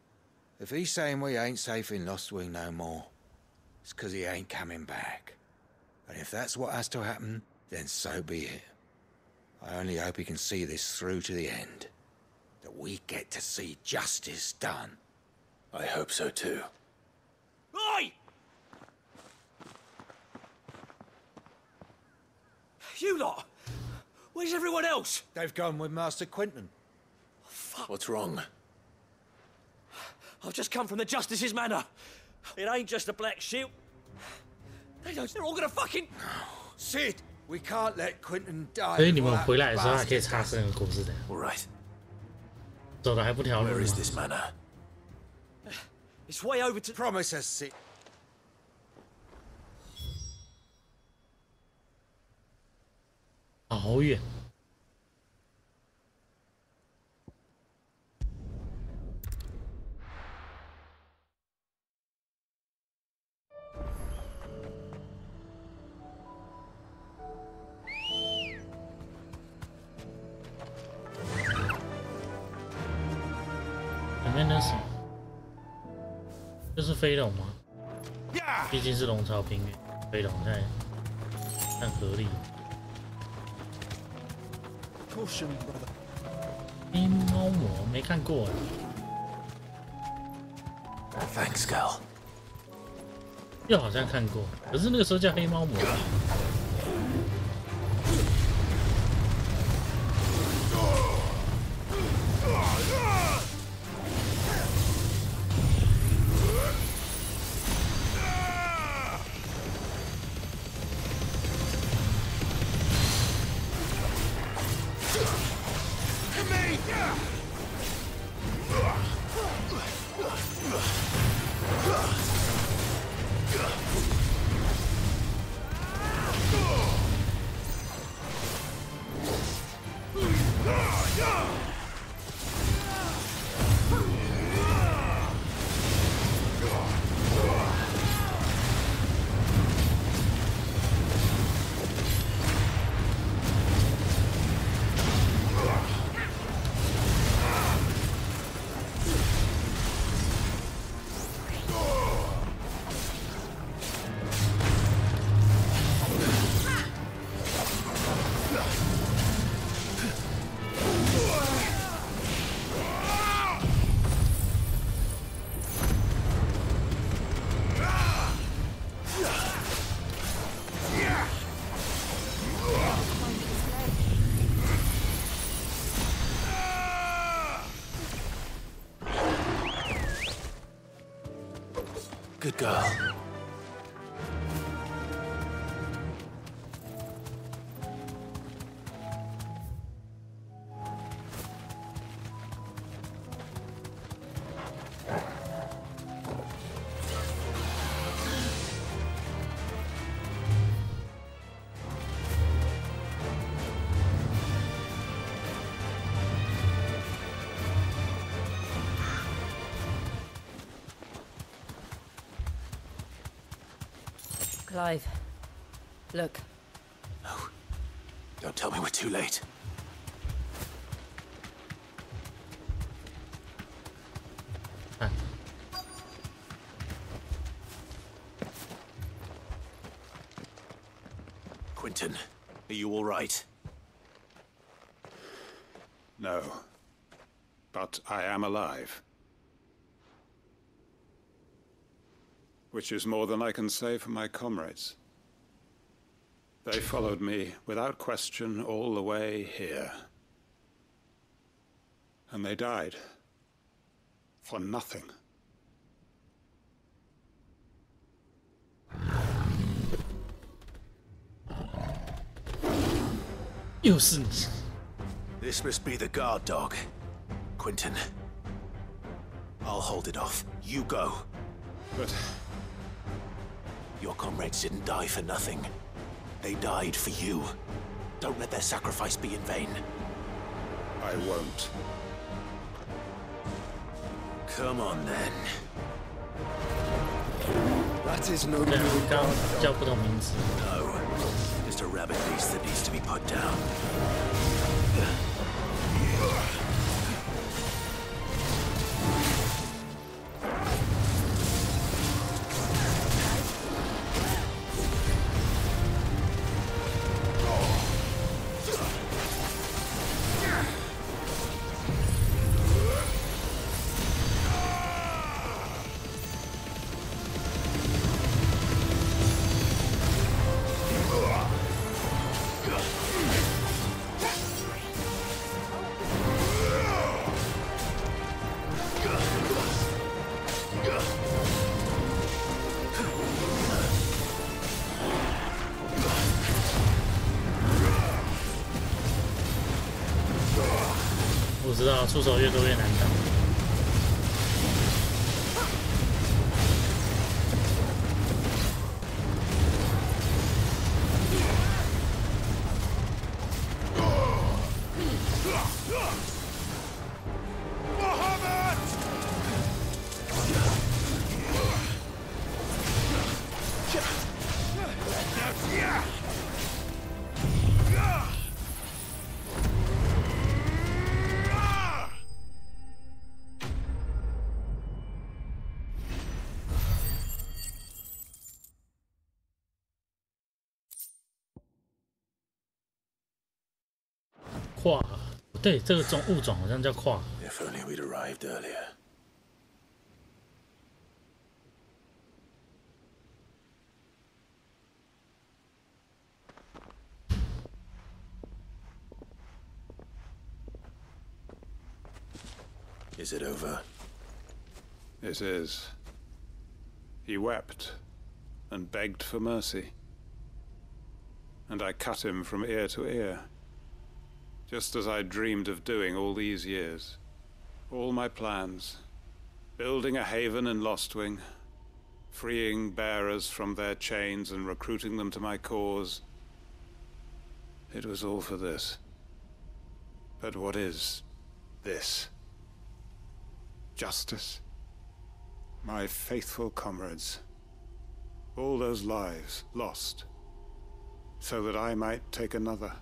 If he's saying we ain't safe in Lostwing no more, it's 'cause he ain't coming back. And if that's what has to happen, then so be it. I only hope he can see this through to the end. That we get to see justice done. I hope so too. Oi! You lot! Where's everyone else? They've gone with Master Quentin. Oh, fuck. What's wrong? I've just come from the Justice's manor. It ain't just a black sheep. They're all gonna fucking... Sid, we can't let Quentin die. 所以你们回来的时候还可以插这个故事的。 All right. 走的还不条路 Where 吗 is this manor? It's way over to... Promise us, Sid. 好远。前面那是什么？这是飞龙吗？毕竟是龙巢平原，飞龙太合理。 黑猫魔没看过。Thanks, Gal. 又好像看过，可是那个时候叫黑猫魔。Good girl. Clive, look. No. Don't tell me we're too late. Quentin, are you all right? No. But I am alive. Which is more than I can say for my comrades. They followed me without question all the way here. And they died. For nothing. This must be the guard dog. Quentin. I'll hold it off. You go. But... Your comrades didn't die for nothing. They died for you. Don't let their sacrifice be in vain. I won't. Come on, then. That is no No, just a rabbit beast that needs to be put down. 知道，出手越多越难打。跨，对，这个物种好像叫跨。If only we'd arrived earlier. Is it over? It is. He wept and begged for mercy. And I cut him from ear to ear. Just as I dreamed of doing all these years. All my plans. Building a haven in Lostwing. Freeing bearers from their chains and recruiting them to my cause. It was all for this. But what is this? Justice? My faithful comrades. All those lives lost. So that I might take another.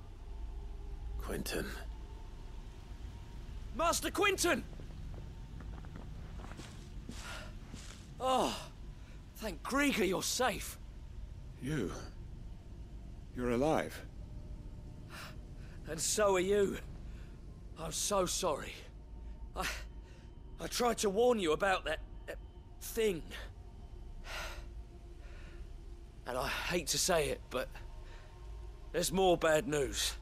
Quentin. Master Quentin! Oh, thank Grieger you're safe. You're alive. And so are you. I'm so sorry. I tried to warn you about that thing. And I hate to say it, but there's more bad news.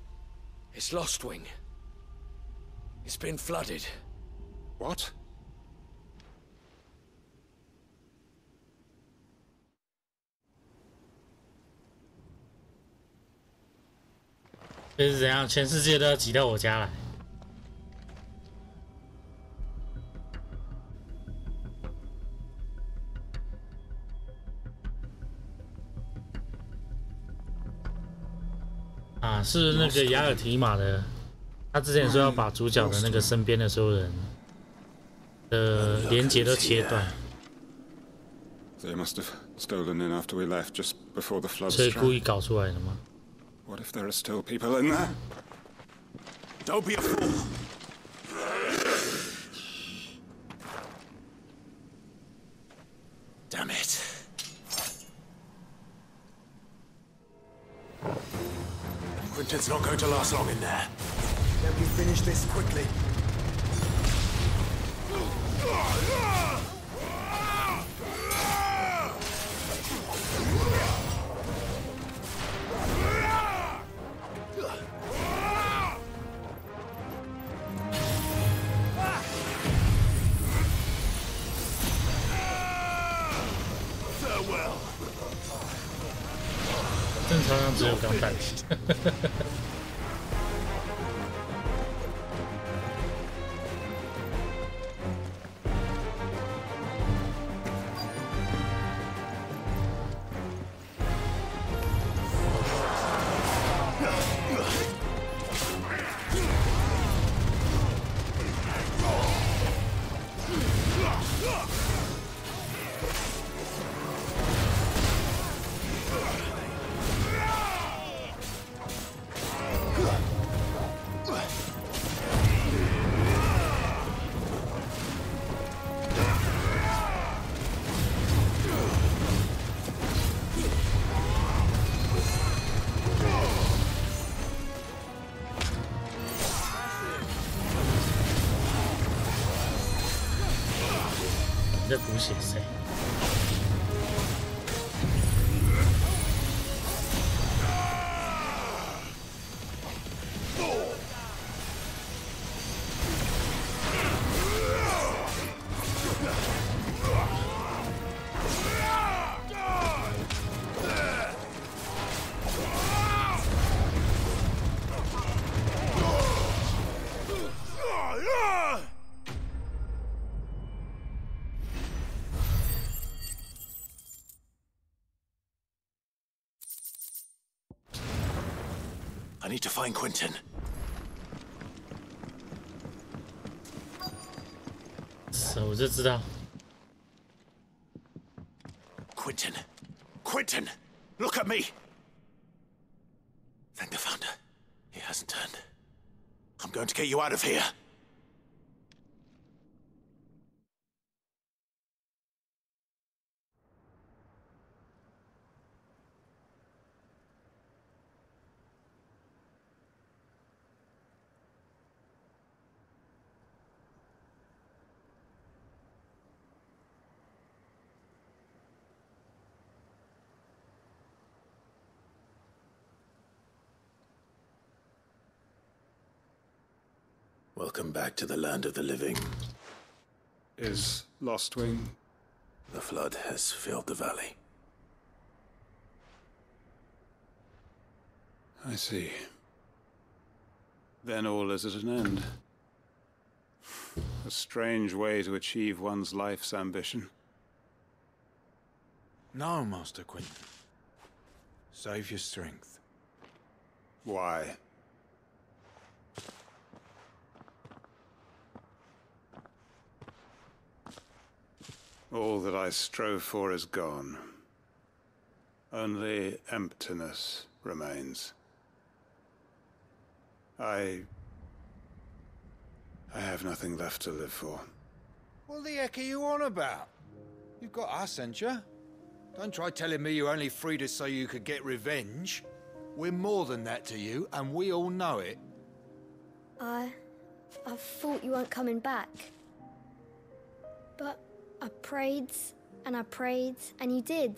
It's Lostwing. It's been flooded. What?这是怎样？全世界都要挤到我家来。啊，是那个雅尔提马的，他之前说要把主角的那个身边的所有人的连结都切断。They must have stolen in after we left, just before the flood struck. 所以故意搞出来的吗？ What if there are still people in there? Don't be a fool. Damn it. Quentin's not going to last long in there. Can we finish this quickly? Farewell. 正常上只有钢弹。在补血谁？ I need to find Quentin.我就知道。Quentin! Quentin! Look at me! Thank the Founder. He hasn't turned. I'm going to get you out of here. Welcome back to the land of the living. Is Lostwing? The flood has filled the valley. I see. Then all is at an end. A strange way to achieve one's life's ambition. No, Master Quentin. Save your strength. Why? All that I strove for is gone. Only emptiness remains. I have nothing left to live for. What the heck are you on about? You've got us, ain't you? Don't try telling me you only freed us so you could get revenge. We're more than that to you, and we all know it. I thought you weren't coming back. But I prayed, and you did.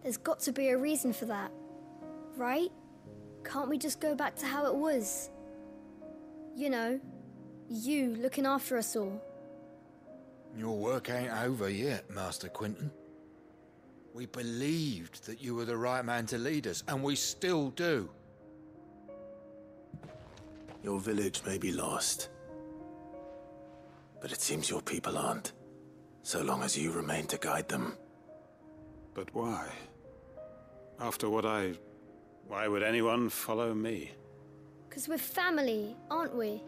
There's got to be a reason for that, right? Can't we just go back to how it was? You know, you looking after us all. Your work ain't over yet, Master Quentin. We believed that you were the right man to lead us, and we still do. Your village may be lost, but it seems your people aren't. So long as you remain to guide them. But why? After what why would anyone follow me? 'Cause we're family, aren't we?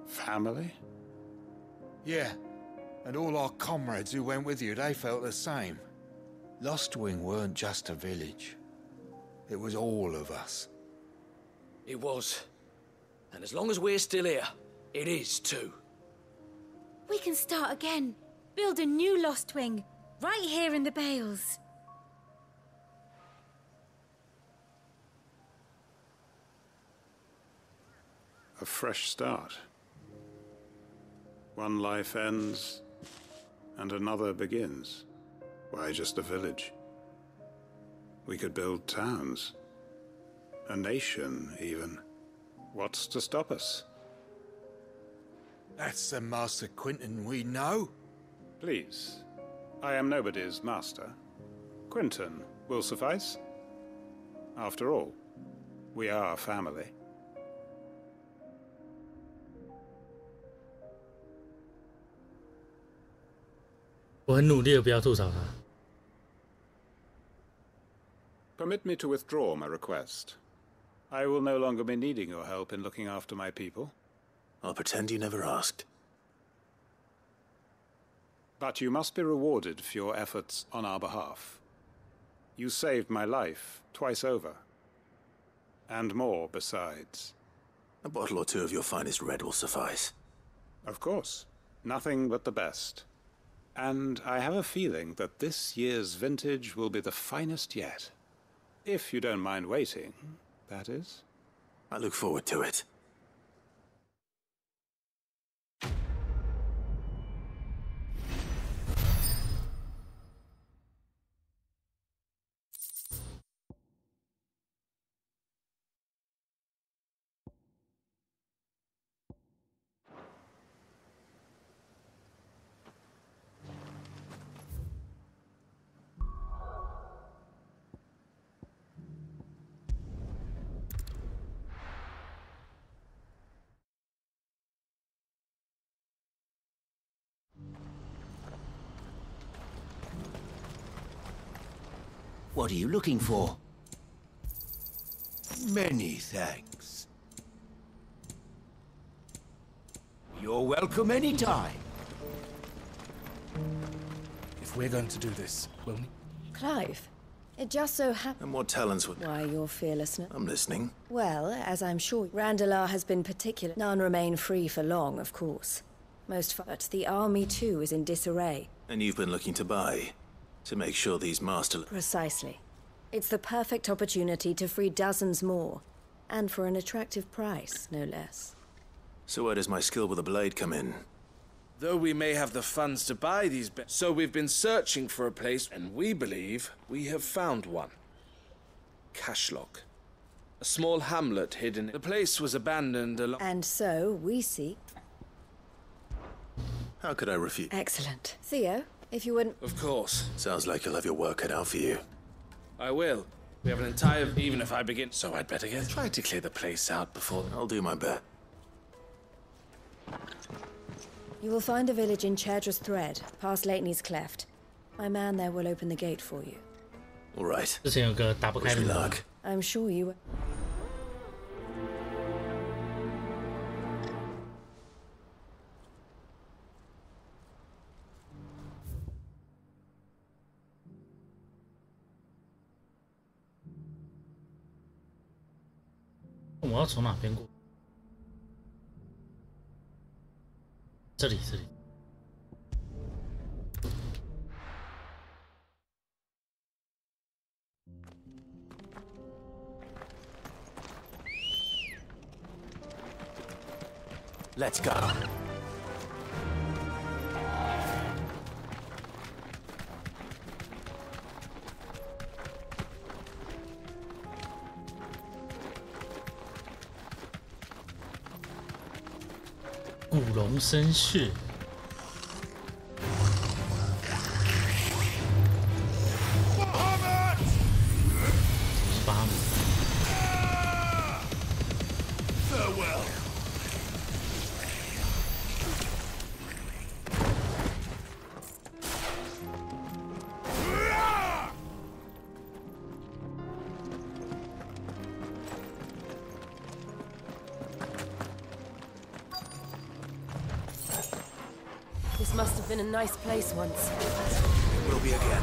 Family? Yeah. And all our comrades who went with you, they felt the same. Lostwing weren't just a village. It was all of us. It was. And as long as we're still here, it is too. We can start again. Build a new Lostwing, right here in the Bales. A fresh start. One life ends, and another begins. Why just a village? We could build towns. A nation, even. What's to stop us? That's the Master Quentin we know. Please. I am nobody's master. Quentin will suffice. After all, we are family. Permit me to withdraw my request. I will no longer be needing your help in looking after my people. I'll pretend you never asked. But you must be rewarded for your efforts on our behalf. You saved my life twice over. And more besides. A bottle or two of your finest red will suffice. Of course. Nothing but the best. And I have a feeling that this year's vintage will be the finest yet. If you don't mind waiting, that is. I look forward to it. What are you looking for? Many thanks. You're welcome anytime. If we're going to do this, we'll... Clive, it just so happens... And what talents would... Why, your fearlessness. I'm listening. Well, as I'm sure Randalar has been particular. None remain free for long, of course. But the army, too, is in disarray. And you've been looking to buy, to make sure these master... Precisely. It's the perfect opportunity to free dozens more. And for an attractive price, no less. So where does my skill with a blade come in? Though we may have the funds to buy these... So we've been searching for a place, and we believe we have found one. Cashlock. A small hamlet hidden... The place was abandoned along... And so, we seek... How could I refuse? Excellent. Theo, if you wouldn't... Of course. Sounds like you'll have your work cut out for you. I will. We have an entire... Even if I begin... So I'd better get... Try to clear the place out before... I'll do my best. You will find a village in Chedra's Thread, past Lateney's Cleft. My man there will open the gate for you. All right. 之前有个打不开的门。 I'm sure you will.我要从哪边过？这里。 Let's go.《古龙绅士》。 This must have been a nice place once. It will be again.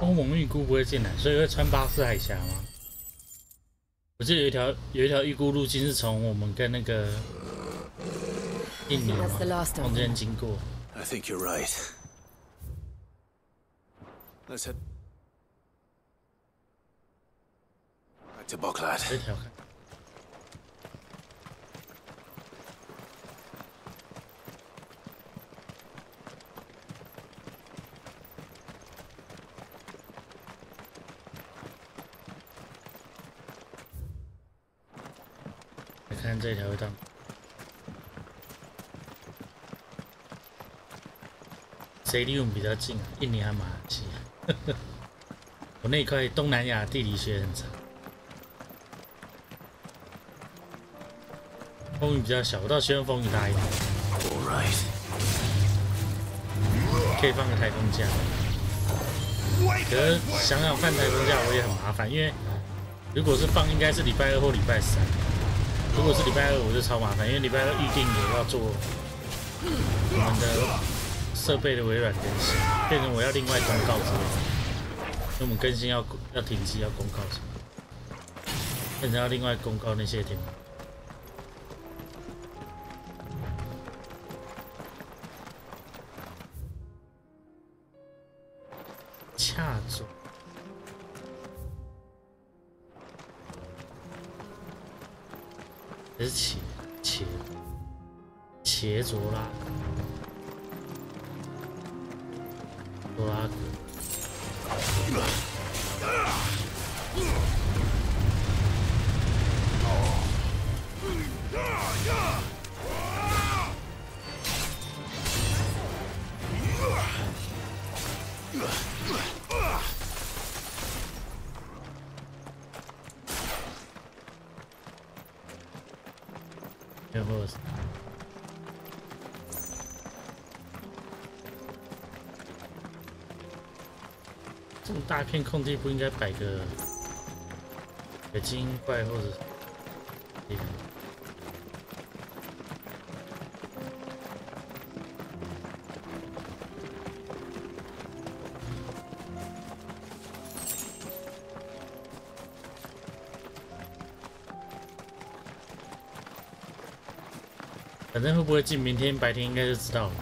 欧盟预估不会进来，所以会穿巴士海峡吗？我记得有一条预估路径是从我们跟那个印尼嘛中间经过。I think you're right. Let's head back to Boklad. 这条看。 看这条道，谁离我们比较近啊？印尼还马来西亚？我那一块东南亚地理学很差。风雨比较小，我倒希望风雨大一点。可以放个台风假。可是想想放台风假我也很麻烦，因为如果是放应该是礼拜2或礼拜3。如果是礼拜2我就超麻烦，因为礼拜2预定也要做我们的设备的微软更新，变成我要另外公告之类的。因为我们更新要停机要公告什么，变成要另外公告那些点。恰中，还是茄卓拉格。然后这么大片空地，不应该摆个精英怪或者这个？反正会不会进，明天白天应该就知道了。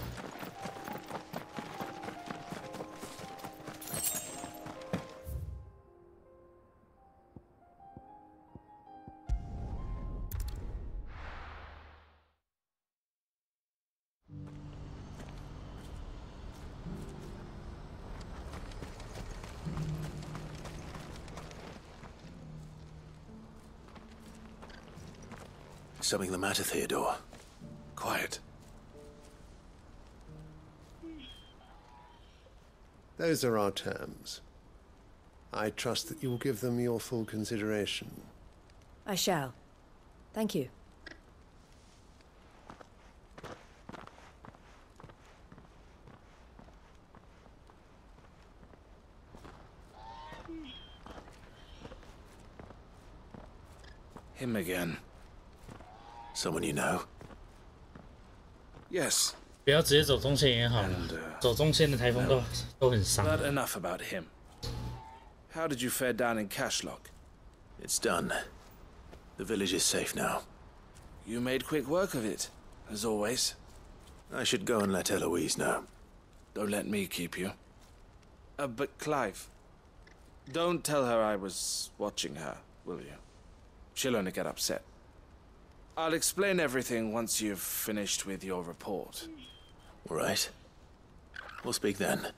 Something the matter, Theodore? Quiet. Those are our terms. I trust that you will give them your full consideration. I shall. Thank you. Him again. Someone you know? Yes. 不要直接走中线也好了，走中线的台风都很伤。But enough about him. How did you fare down in Cashlock? It's done. The village is safe now. You made quick work of it, as always. I should go and let Eloise know. Don't let me keep you. But Clive, don't tell her I was watching her, will you? She'll only get upset. I'll explain everything once you've finished with your report. All right. We'll speak then.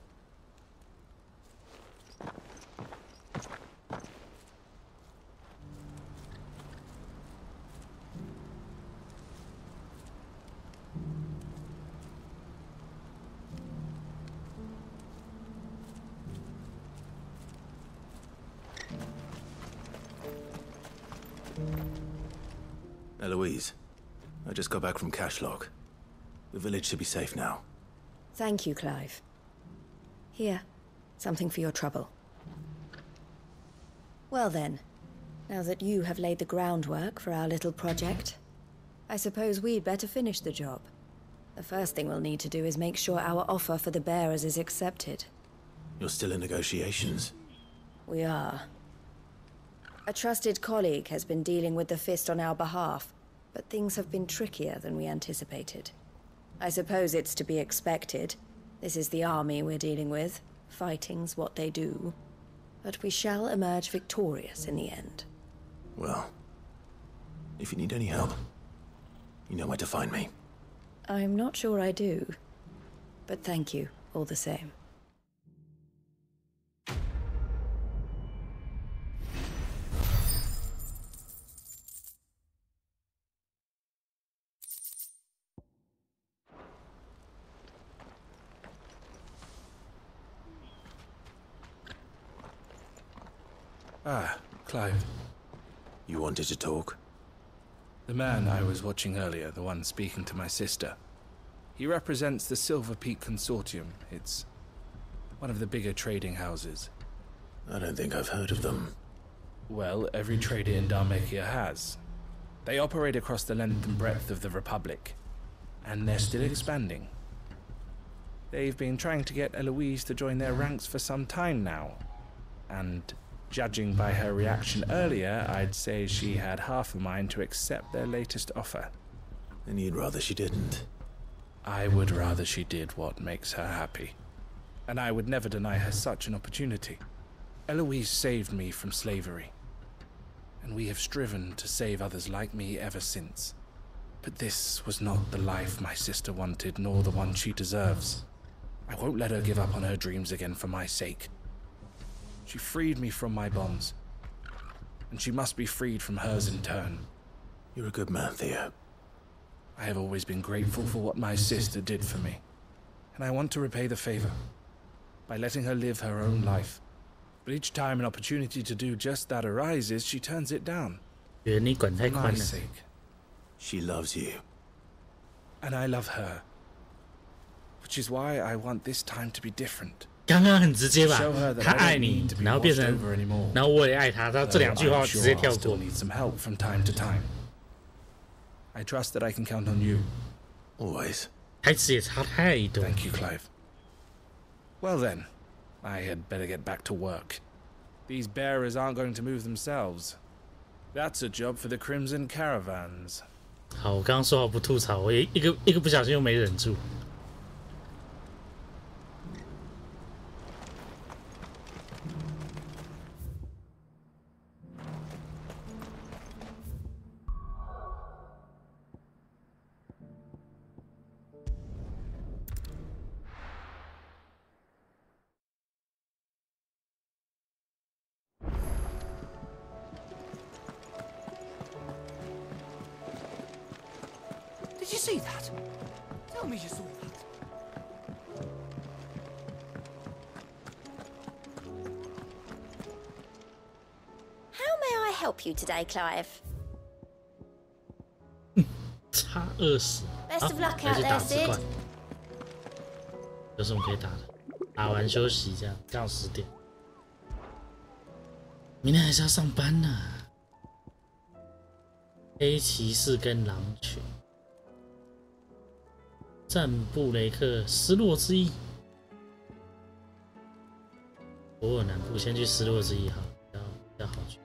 Eloise, I just got back from Cashlock. The village should be safe now. Thank you, Clive. Here, something for your trouble. Well then, now that you have laid the groundwork for our little project, I suppose we'd better finish the job. The first thing we'll need to do is make sure our offer for the bearers is accepted. You're still in negotiations? We are. A trusted colleague has been dealing with the Fist on our behalf, but things have been trickier than we anticipated. I suppose it's to be expected. This is the army we're dealing with. Fighting's what they do. But we shall emerge victorious in the end. Well, if you need any help, you know where to find me. I'm not sure I do. But thank you, all the same. Ah, Clive. You wanted to talk? The man I was watching earlier, the one speaking to my sister, he represents the Silver Peak Consortium. It's one of the bigger trading houses. I don't think I've heard of them. Well, every trader in Dharmekia has. They operate across the length and breadth of the Republic, and they're still expanding. They've been trying to get Eloise to join their ranks for some time now, and judging by her reaction earlier, I'd say she had half a mind to accept their latest offer. And you'd rather she didn't? I would rather she did what makes her happy, and I would never deny her such an opportunity. Eloise saved me from slavery, and we have striven to save others like me ever since. But this was not the life my sister wanted, nor the one she deserves. I won't let her give up on her dreams again for my sake. She freed me from my bonds, and she must be freed from hers in turn. You're a good man, Theo. I have always been grateful for what my sister did for me, and I want to repay the favor by letting her live her own life. But each time an opportunity to do just that arises, she turns it down. For my sake. She loves you. And I love her. Which is why I want this time to be different. 刚刚很直接吧，他爱你，然后变成，然后我也爱他，他这两句话直接跳过。 Need some help from time to time. I trust that I can count on you. Always. 台词也差太多。 Thank you, Clive. Well then, I had better get back to work. These bearers aren't going to move themselves. That's a job for the Crimson Caravans. 好，我刚刚说好不吐槽，我一个不小心又没忍住。 Did you see that? Tell me you saw that. How may I help you today, Clive? 差20。 Best of luck out there, Sid. 有什么可以打的？打完休息这样，到10点。明天还是要上班呢。黑骑士跟狼群。 战布雷克失落之翼，博尔南部先去失落之翼好，比较好去。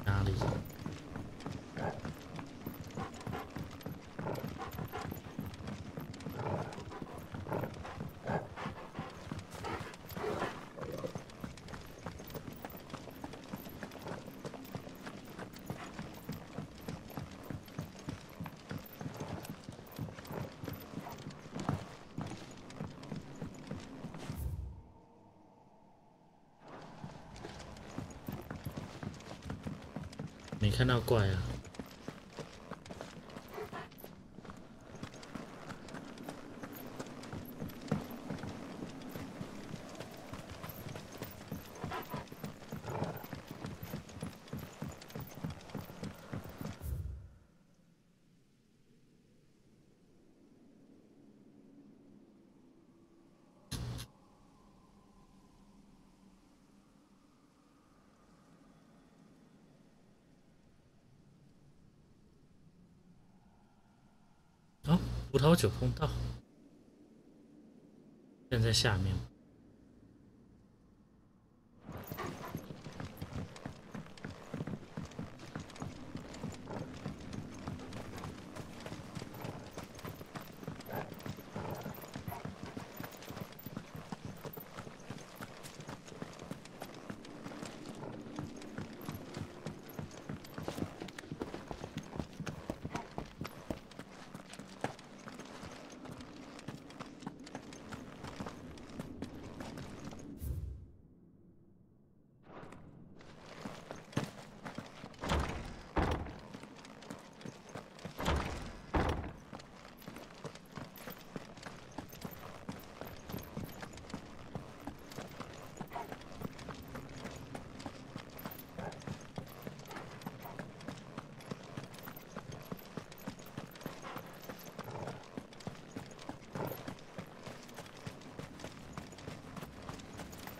哪里？没看到怪啊！哦，葡萄酒碰到，现在下面。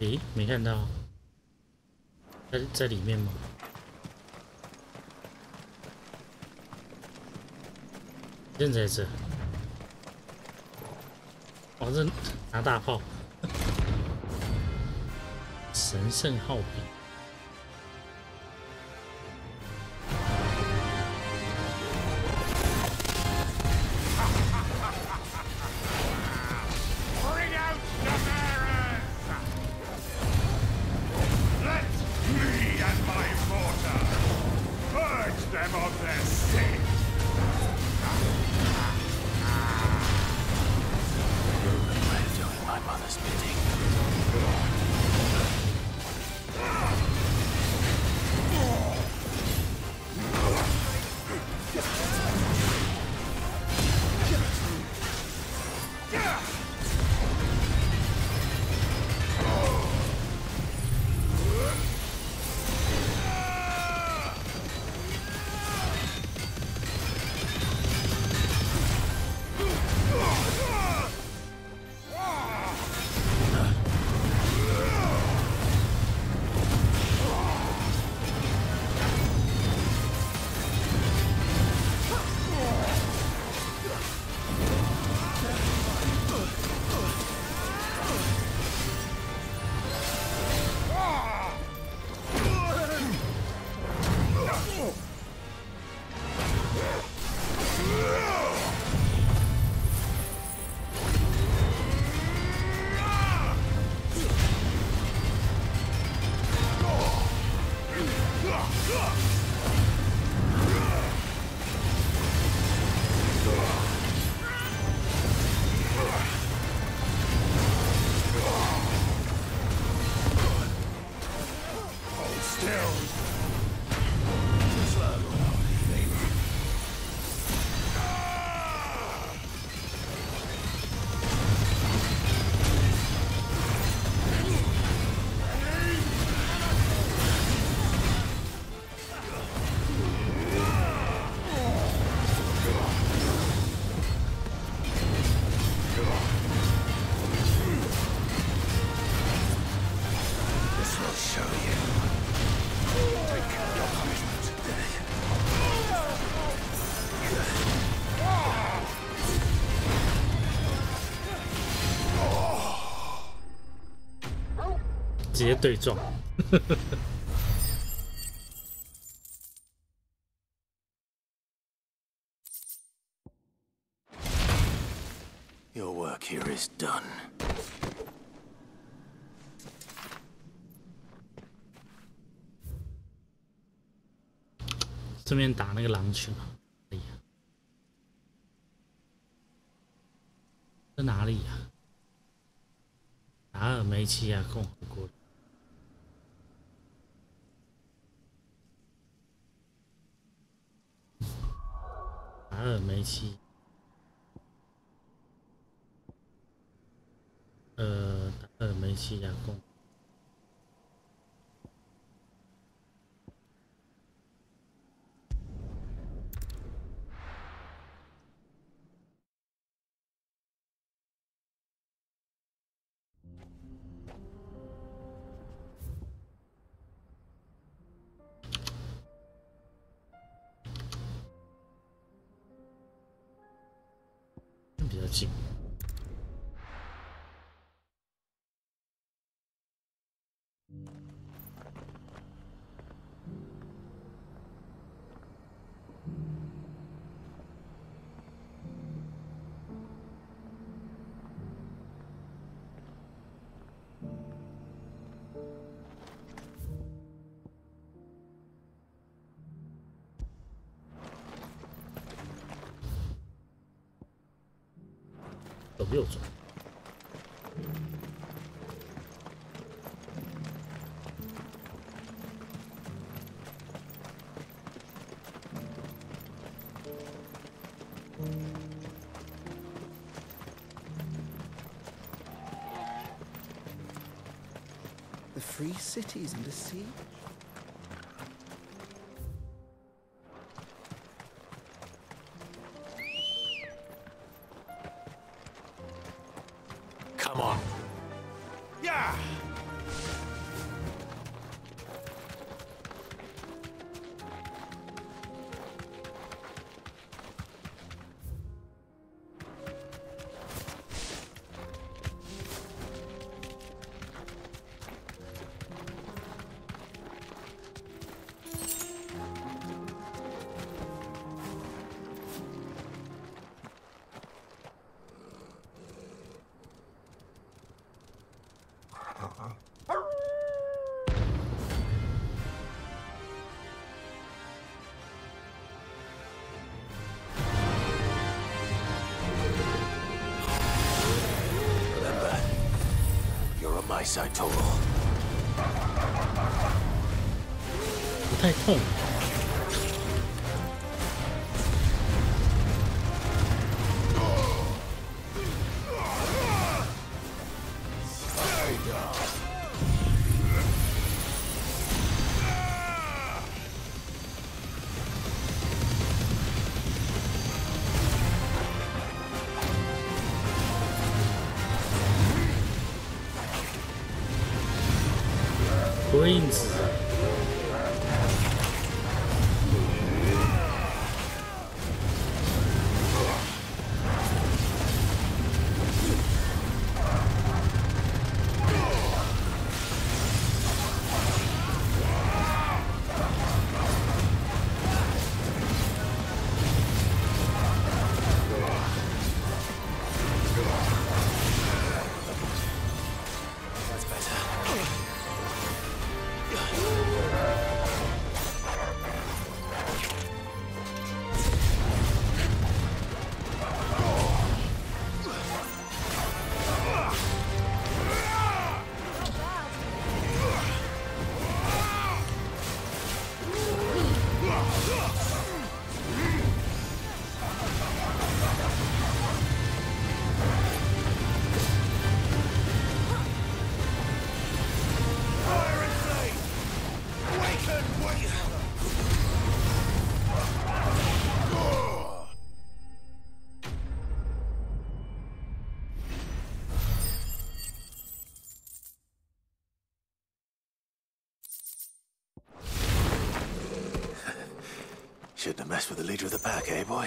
诶，没看到，在里面吗？人在这。哦，这拿大炮，神圣号柄。直接对撞。Your work here is done. 顺便打那个狼群啊！哎呀，在哪里呀？达尔梅齐亚共和国。达尔梅齐，达尔梅齐亚共。比较近。走右转。The free cities under siege? Come on. Yeah! place I told. 不太痛。不会硬直啊。Shouldn't have messed with the leader of the pack, eh, boy?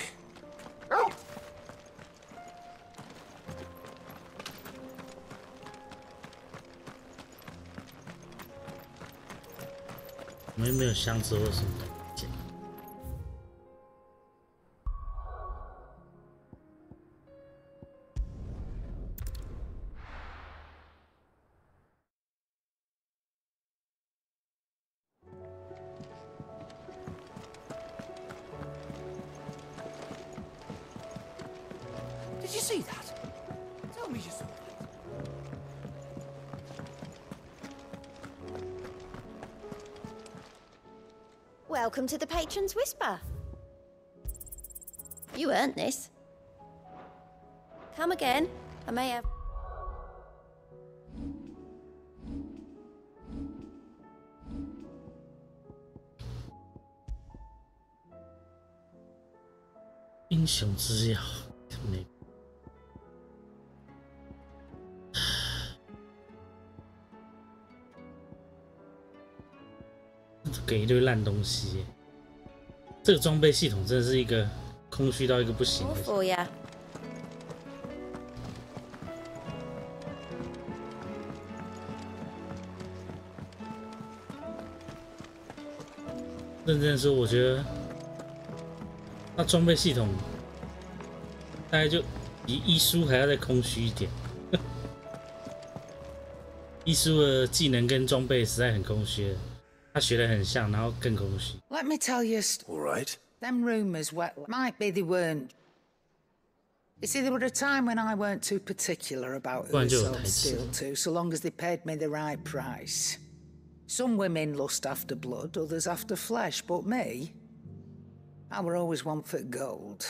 我们又没有箱子或什么的。Did you see that? Tell me you saw that. Welcome to the Patron's Whisper. You earned this. Come again. I may have...英雄之钥，没。给一堆烂东西耶，这个装备系统真的是一个空虚到一个不行的。For ya. 认真说，我觉得那装备系统大概就比一书还要再空虚一点。一书的技能跟装备实在很空虚。 他学得很像，然后更空虚。 Let me tell you, all right. Them rumours, well, might be they weren't. You see, there were a time when I weren't too particular about who I sold steel to, so long as they paid me the right price. Some women lust after blood, others after flesh, but me, I were always one for gold.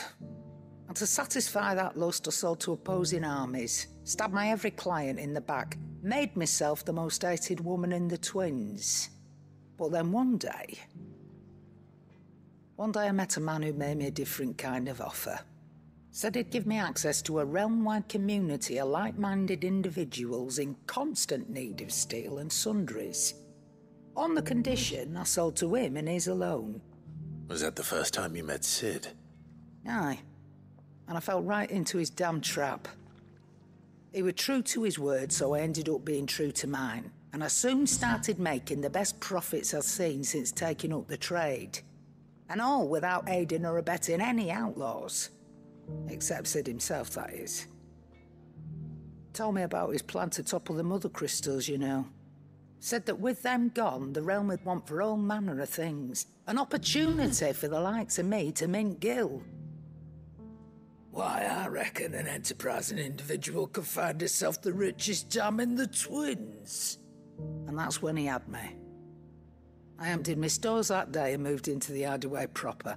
And to satisfy that lust, I sold to opposing armies, stabbed my every client in the back, made myself the most hated woman in the twins. But then one day I met a man who made me a different kind of offer. Said he'd give me access to a realm-wide community of like-minded individuals in constant need of steel and sundries. On the condition I sold to him and his alone. Was that the first time you met Sid? Aye. And I fell right into his damn trap. He was true to his word, so I ended up being true to mine. And I soon started making the best profits I've seen since taking up the trade. And all without aiding or abetting any outlaws. Except Sid himself, that is. Told me about his plan to topple the mother crystals, you know. Said that with them gone, the realm would want for all manner of things. An opportunity for the likes of me to mint gil. Why, I reckon an enterprising individual could find himself the richest dam in the Twins. And that's when he had me. I emptied my stores that day and moved into the Hideaway proper.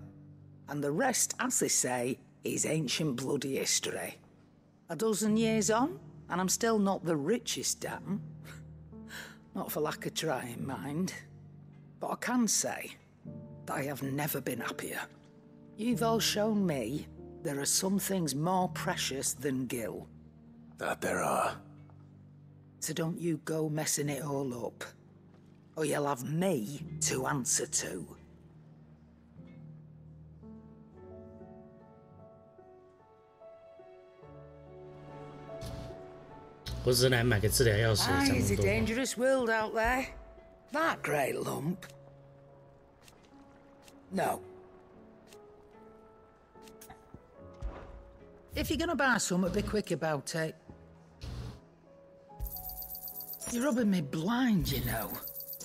And the rest, as they say, is ancient bloody history. A dozen years on, and I'm still not the richest dam. Not for lack of trying, mind. But I can say that I have never been happier. You've all shown me there are some things more precious than Gil. That there are. So don't you go messing it all up, or you'll have me to answer to. It's a dangerous world out there. That great lump. No. If you're gonna buy something, be quick about it. You're rubbing me blind, you know.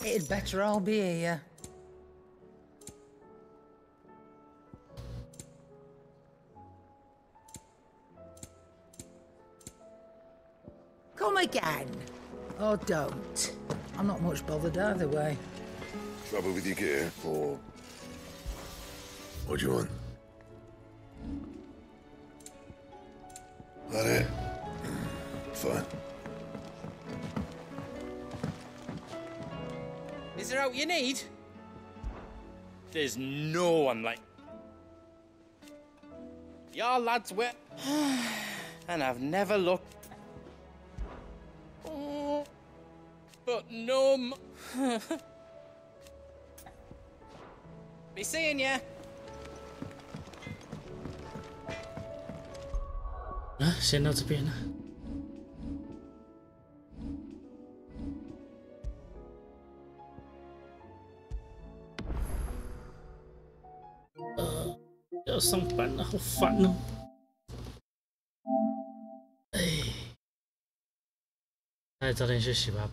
It'd better all be here. Come again. Or don't. I'm not much bothered either way. Trouble with your gear, or... What do you want? That it? Fine. Is there out you need? There's no one like... Your lads were... and I've never looked... Oh, but no... Be seeing ya. 先到这边了。要上班了，好烦哦。哎，早点休息吧。